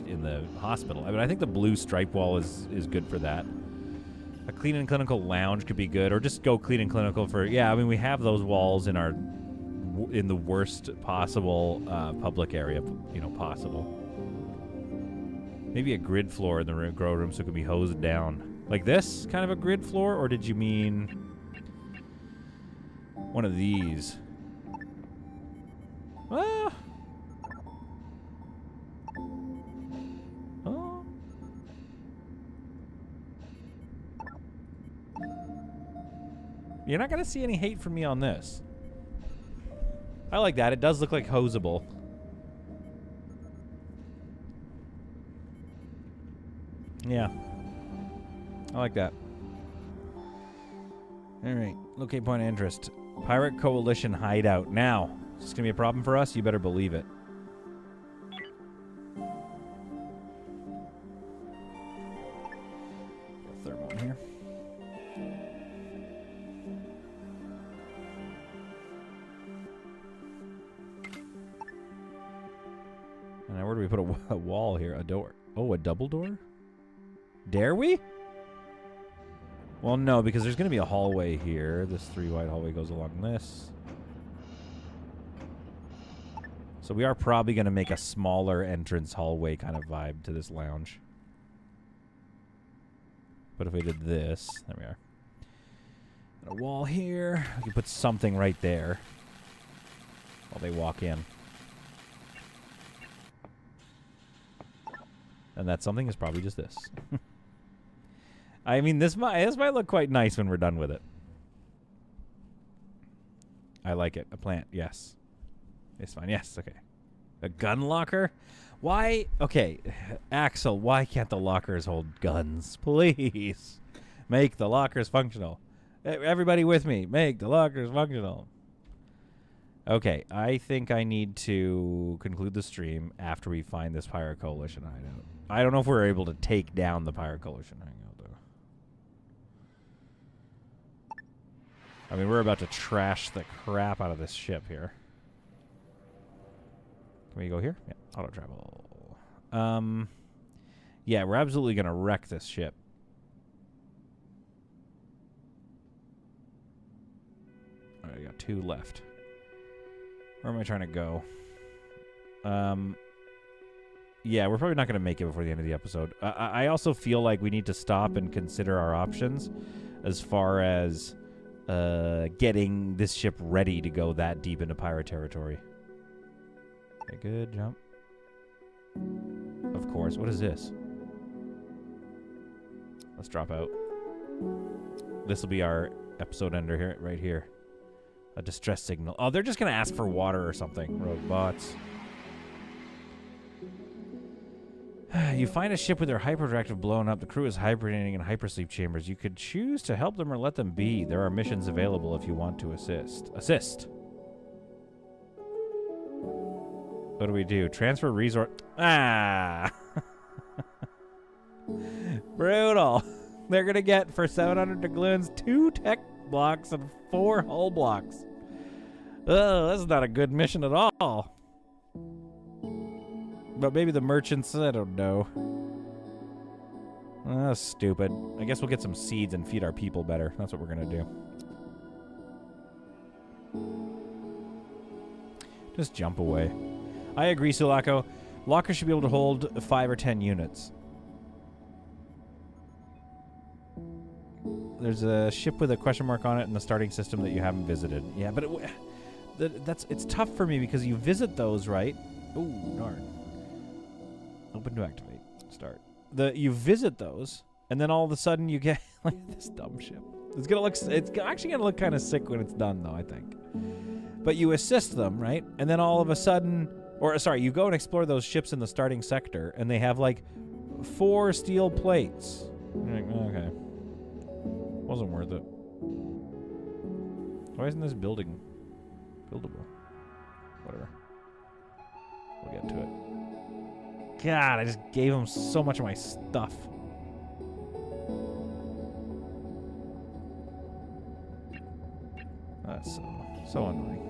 [SPEAKER 1] in the hospital. I mean, I think the blue stripe wall is good for that. A clean and clinical lounge could be good, or just go clean and clinical for, yeah, I mean, we have those walls in the worst possible public area, you know, possible. Maybe a grid floor in the grow room so it can be hosed down. Like this, kind of a grid floor, or did you mean one of these? Ah. Oh. You're not going to see any hate from me on this. I like that. It does look like hosable. Yeah. I like that. Alright. Locate point of interest. Pirate Coalition hideout. Now, is this going to be a problem for us? You better believe it. Thermal in here. And now where do we put a wall here? A door. Oh, a double door? Dare we? Well, no, because there's going to be a hallway here. This 3-wide hallway goes along this. So we are probably going to make a smaller entrance hallway kind of vibe to this lounge. But if we did this, there we are. A wall here. We can put something right there while they walk in. And that something is probably just this. I mean, this might look quite nice when we're done with it. I like it. A plant, yes. It's fine. Yes, okay. A gun locker? Why? Okay, Axel, why can't the lockers hold guns? Please. Make the lockers functional. Everybody with me. Make the lockers functional. Okay, I think I need to conclude the stream after we find this Pirate Coalition hideout. I don't know if we're able to take down the Pirate Coalition hideout, though. I mean, we're about to trash the crap out of this ship here. Can we go here? Yeah, auto travel. Yeah, we're absolutely going to wreck this ship. All right, I got 2 left. Where am I trying to go? Yeah, we're probably not going to make it before the end of the episode. I also feel like we need to stop and consider our options as far as getting this ship ready to go that deep into pirate territory. Okay, good. Jump. Of course. What is this? Let's drop out. This will be our episode ender here, right here. A distress signal. Oh, they're just going to ask for water or something. Robots. You find a ship with their hyperreactive blown up. The crew is hibernating in hypersleep chambers. You could choose to help them or let them be. There are missions available if you want to assist. Assist. What do we do? Transfer resource. Ah! Brutal. They're going to get, for 700 doubloons, 2 tech blocks and 4 hull blocks. Oh, that's not a good mission at all. But maybe the merchants, I don't know. Oh, stupid. I guess we'll get some seeds and feed our people better. That's what we're going to do. Just jump away. I agree, Sulaco. Lockers should be able to hold 5 or 10 units. There's a ship with a question mark on it in the starting system that you haven't visited. Yeah, but it's tough for me because you visit those, right? Oh, darn. Open to activate. Start. You visit those, and then all of a sudden you get like this dumb ship. It's actually gonna look kind of sick when it's done, though, I think. But you assist them, right? And then all of a sudden, you go and explore those ships in the starting sector, and they have like 4 steel plates. You're like, okay. Wasn't worth it. Why isn't this building buildable? Whatever. We'll get to it. God, I just gave him so much of my stuff. That's so annoying.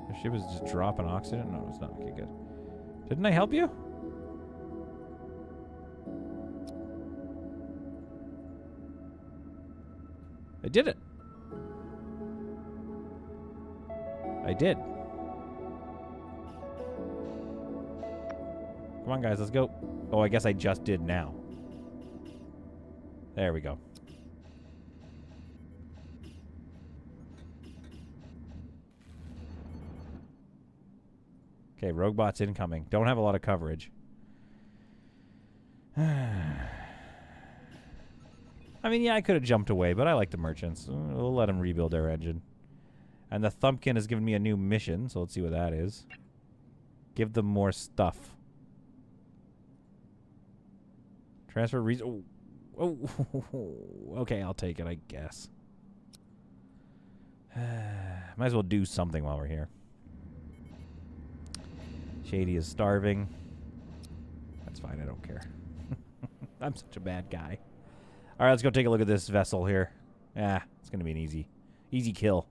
[SPEAKER 1] The ship is just dropping oxygen? No, it's not. Okay, good. Didn't I help you? I did it. I did. Come on, guys, let's go. Oh, I guess I just did now. There we go. Okay, rogue bots incoming. Don't have a lot of coverage. I mean, yeah, I could have jumped away, but I like the merchants. We'll let them rebuild their engine. And the Thumpkin has given me a new mission, so let's see what that is. Give them more stuff. Transfer oh. Okay, I'll take it, I guess. Might as well do something while we're here. Shady is starving. That's fine, I don't care. I'm such a bad guy. All right, let's go take a look at this vessel here. Yeah, it's going to be an easy kill.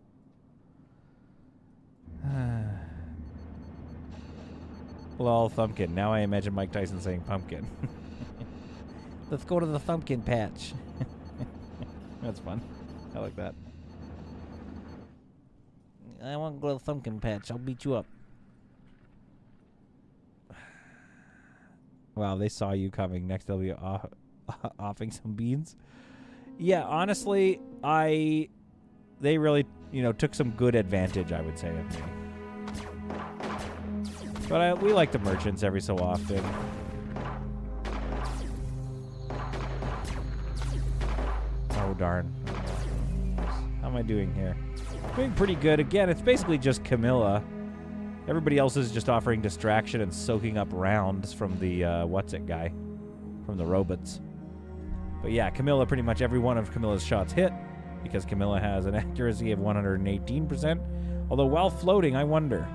[SPEAKER 1] Lol, Thumpkin. Now I imagine Mike Tyson saying pumpkin. Let's go to the Thumpkin patch. That's fun. I like that. I want to go to the Thumpkin patch. I'll beat you up. Wow, they saw you coming. Next, they'll be offing some beans. Yeah, honestly, they really, took some good advantage, I would say, of me. But we like the merchants every so often. Oh, darn. How am I doing here? Doing pretty good. Again, it's basically just Camilla. Everybody else is just offering distraction and soaking up rounds from the, what's-it guy? From the robots. But yeah, Camilla, pretty much every one of Camilla's shots hit, because Camilla has an accuracy of 118%. Although while floating, I wonder.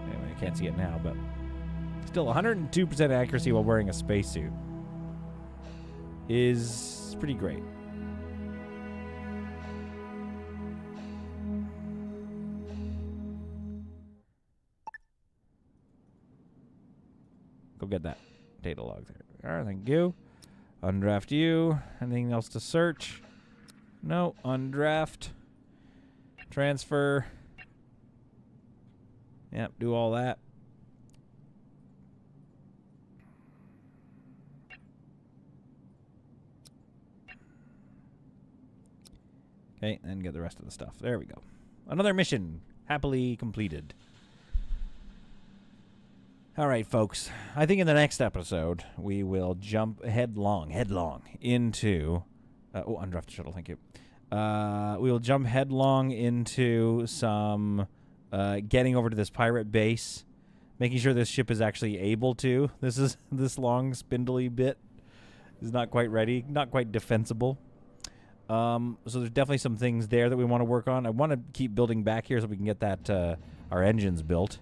[SPEAKER 1] Anyway, I can't see it now, but still 102% accuracy while wearing a spacesuit is pretty great. Go get that data log there. All right, thank you. Undraft you. Anything else to search? No. Undraft. Transfer. Yep, do all that. Okay, then get the rest of the stuff. There we go. Another mission happily completed. All right, folks. I think in the next episode, we will jump headlong into... undraft shuttle, thank you. We will jump headlong into some getting over to this pirate base, making sure this ship is actually able to. This long, spindly bit is not quite ready, not quite defensible. So there's definitely some things there that we want to work on. I want to keep building back here so we can get that our engines built.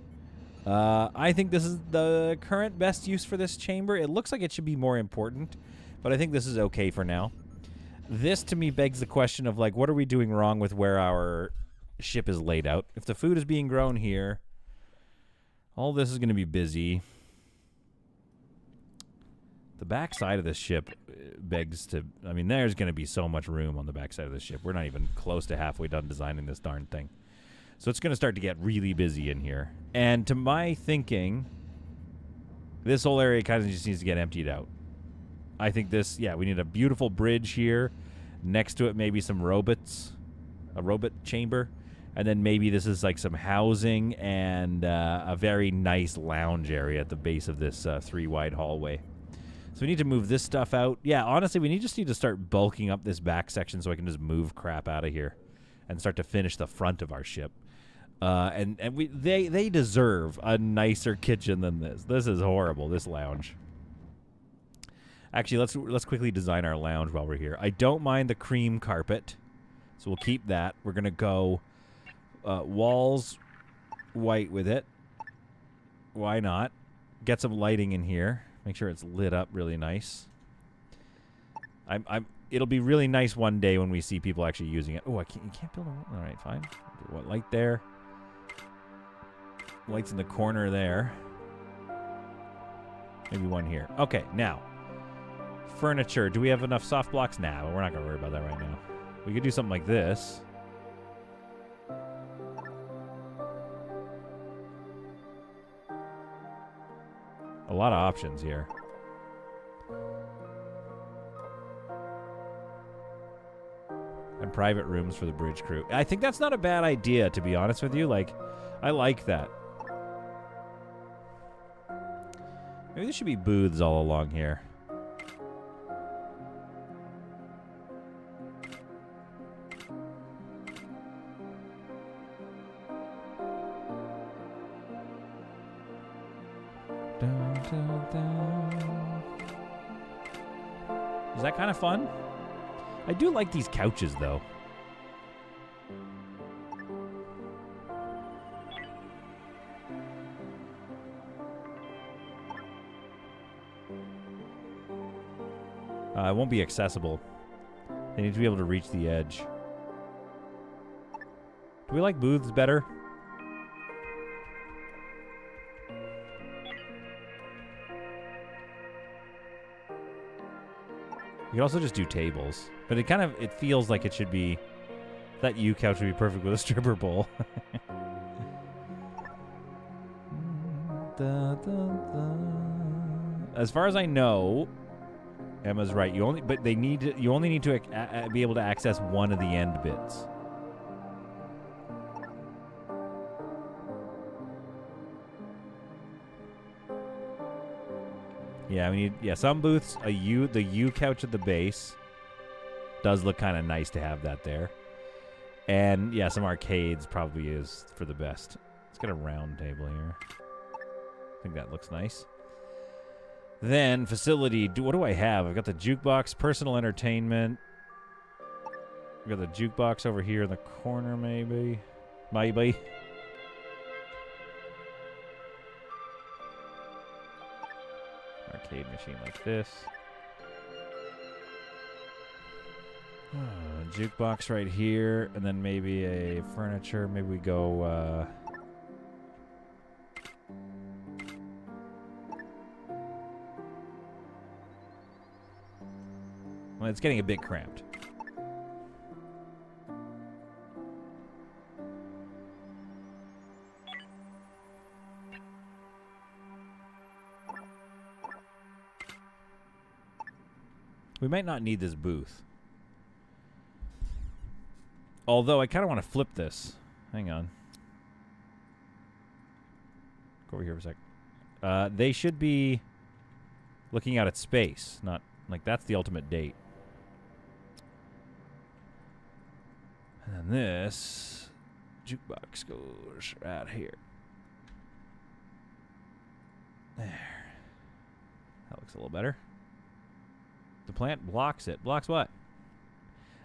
[SPEAKER 1] I think this is the current best use for this chamber. It looks like it should be more important, but I think this is okay for now. This, to me, begs the question of, like, what are we doing wrong with where our ship is laid out? If the food is being grown here, all this is going to be busy. The back side of this ship begs to... I mean, there's going to be so much room on the back side of the ship. We're not even close to halfway done designing this darn thing. So it's going to start to get really busy in here. And to my thinking, this whole area kind of just needs to get emptied out. I think this, yeah, we need a beautiful bridge here. Next to it, maybe some robots, a robot chamber. And then maybe this is like some housing and a very nice lounge area at the base of this 3-wide hallway. So we need to move this stuff out. Yeah, honestly, we just need to start bulking up this back section so I can just move crap out of here and start to finish the front of our ship. They deserve a nicer kitchen than this. This is horrible, this lounge. Actually, let's quickly design our lounge while we're here. I don't mind the cream carpet, so we'll keep that. We're going to go walls white with it. Why not? Get some lighting in here. Make sure it's lit up really nice. It'll be really nice one day when we see people actually using it. Oh, you can't build a... All right, fine. What light there? Lights in the corner there. Maybe one here. Okay, now. Furniture. Do we have enough soft blocks? Nah, we're not going to worry about that right now. We could do something like this. A lot of options here. And private rooms for the bridge crew. I think that's not a bad idea, to be honest with you. Like, I like that. Maybe there should be booths all along here. Dun, dun, dun. Is that kind of fun? I do like these couches, though. It won't be accessible. They need to be able to reach the edge. Do we like booths better? You could also just do tables. But it feels like it should be... That U couch would be perfect with a stripper pole. As far as I know, Emma's right. You only need to be able to access one of the end bits. Yeah, we need some booths. The U couch at the base does look kind of nice to have that there. And yeah, some arcades probably is for the best. Let's get a round table here. I think that looks nice. Then facility. What do I have? I've got the jukebox, personal entertainment. We've got the jukebox over here in the corner, maybe. Maybe. Arcade machine like this. Jukebox right here, and then maybe a furniture. Maybe we go. Well, it's getting a bit cramped. We might not need this booth. Although I kind of want to flip this. Hang on. Go over here for a sec. They should be looking out at space, not like that's the ultimate date. And then this jukebox goes right here. There. That looks a little better. The plant blocks it. Blocks what?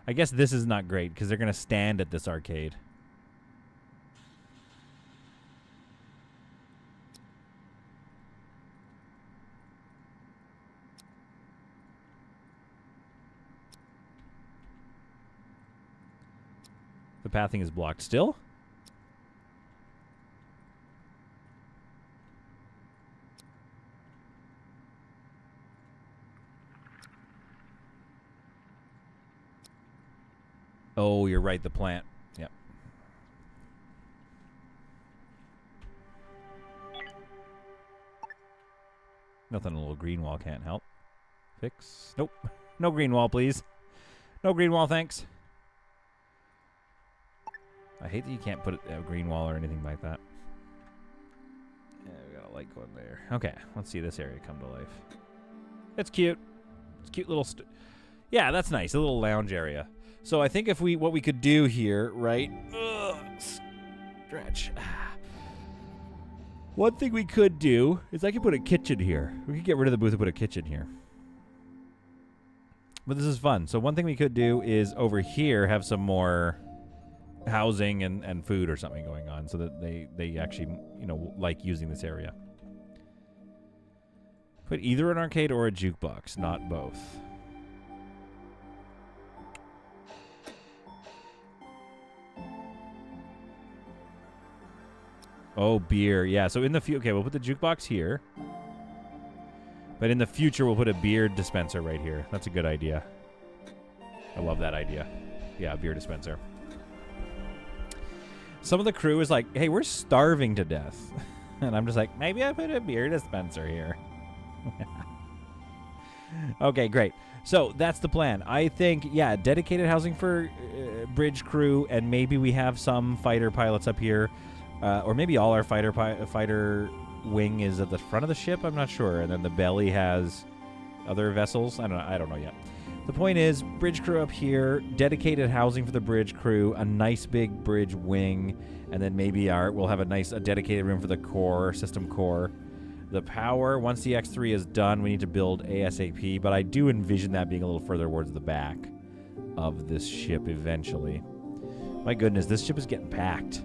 [SPEAKER 1] I guess this is not great because they're going to stand at this arcade. The pathing is blocked still? Oh, you're right, the plant. Yep. Nothing a little green wall can't help. Fix. Nope. No green wall, please. No green wall, thanks. I hate that you can't put a green wall or anything like that. Yeah, we got a light going there. Okay, let's see this area come to life. It's cute. It's a cute little... yeah, that's nice. A little lounge area. So I think what we could do here, right? Stretch. One thing we could do is I could put a kitchen here. We could get rid of the booth and put a kitchen here. But this is fun. So one thing we could do is over here have some more housing and food or something going on so that they actually, like using this area. Put either an arcade or a jukebox, not both. Oh, beer. Yeah, so in the future... Okay, we'll put the jukebox here. But in the future, we'll put a beer dispenser right here. That's a good idea. I love that idea. Yeah, a beer dispenser. Some of the crew is like, hey, we're starving to death. And I'm just like, maybe I put a beer dispenser here. Okay, great. So that's the plan. I think, yeah, dedicated housing for bridge crew, and maybe we have some fighter pilots up here. Or maybe all our fighter wing is at the front of the ship. I'm not sure. And then the belly has other vessels. I don't know yet. The point is, bridge crew up here, dedicated housing for the bridge crew, a nice big bridge wing, and then maybe we'll have a dedicated room for the system core. The power, once the X3 is done, we need to build ASAP, but I do envision that being a little further towards the back of this ship eventually. My goodness, this ship is getting packed.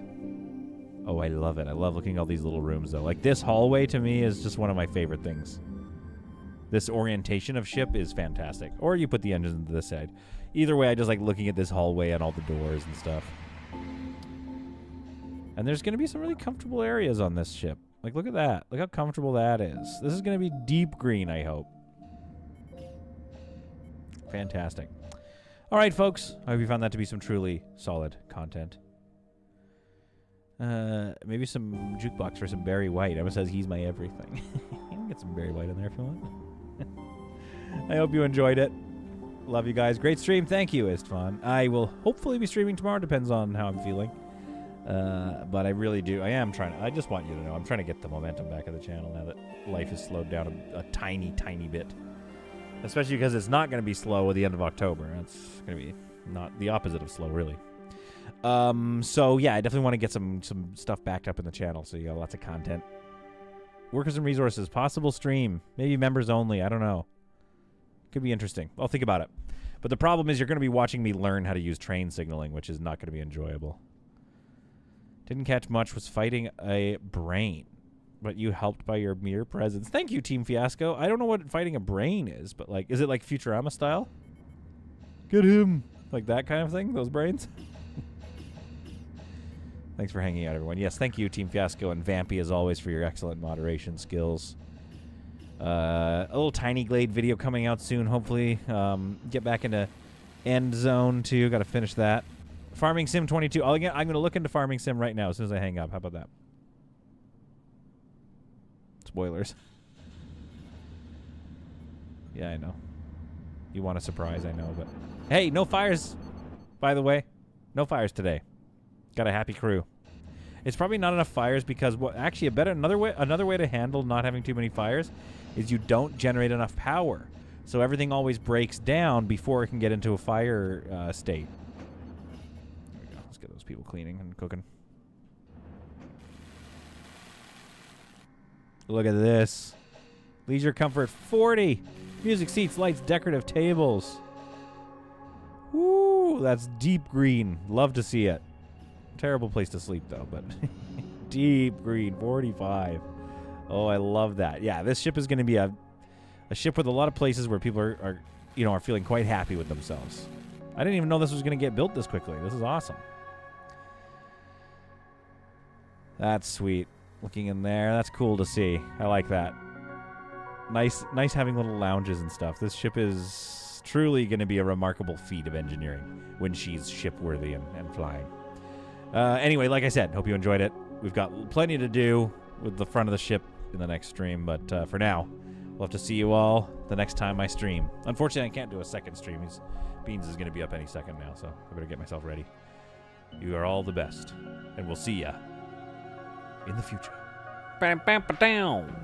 [SPEAKER 1] Oh, I love it. I love looking at all these little rooms, though. Like, this hallway, to me, is just one of my favorite things. This orientation of ship is fantastic. Or you put the engines into this side. Either way, I just like looking at this hallway and all the doors and stuff. And there's going to be some really comfortable areas on this ship. Like, look at that. Look how comfortable that is. This is going to be deep green, I hope. Fantastic. All right, folks. I hope you found that to be some truly solid content. Maybe some jukebox for some Barry White. Emma says he's my everything. You can get some Barry White in there if you want. I hope you enjoyed it. Love you guys. Great stream. Thank you, S12. I will hopefully be streaming tomorrow. Depends on how I'm feeling. But I really do. I am trying to. I just want you to know. I'm trying to get the momentum back of the channel now that life has slowed down a tiny, tiny bit. Especially because it's not going to be slow at the end of October. It's going to be not the opposite of slow, really. So yeah, I definitely want to get some stuff backed up in the channel, so you got lots of content. Workers and resources, possible stream, maybe members only. I don't know. Could be interesting. I'll think about it. But the problem is you're going to be watching me learn how to use train signaling, which is not going to be enjoyable. Didn't catch much. Was fighting a brain, but you helped by your mere presence. Thank you, Team Fiasco. I don't know what fighting a brain is, but like, is it like Futurama style? Get him, like that kind of thing. Those brains. Thanks for hanging out, everyone. Yes, thank you, Team Fiasco and Vampy, as always, for your excellent moderation skills. A little Tiny Glade video coming out soon, hopefully. Get back into End Zone 2. Got to finish that. Farming Sim 22. I'm going to look into Farming Sim right now as soon as I hang up. How about that? Spoilers. Yeah, I know. You want a surprise, I know, but... Hey, no fires, by the way. No fires today. Got a happy crew. It's probably not enough fires because actually another way to handle not having too many fires is you don't generate enough power. So everything always breaks down before it can get into a fire state. There we go. Let's get those people cleaning and cooking. Look at this. Leisure comfort 40. Music, seats, lights, decorative tables. Woo, that's deep green. Love to see it. Terrible place to sleep, though, but deep green, 45. Oh, I love that. Yeah, this ship is going to be a ship with a lot of places where people are feeling quite happy with themselves. I didn't even know this was going to get built this quickly. This is awesome. That's sweet. Looking in there, that's cool to see. I like that. Nice having little lounges and stuff. This ship is truly going to be a remarkable feat of engineering when she's ship-worthy and flying. Anyway, like I said, hope you enjoyed it. We've got plenty to do with the front of the ship in the next stream, but for now, we'll have to see you all the next time I stream. Unfortunately, I can't do a second stream. Beans is going to be up any second now, so I better get myself ready. You are all the best, and we'll see ya in the future. Bam, bam, ba, down.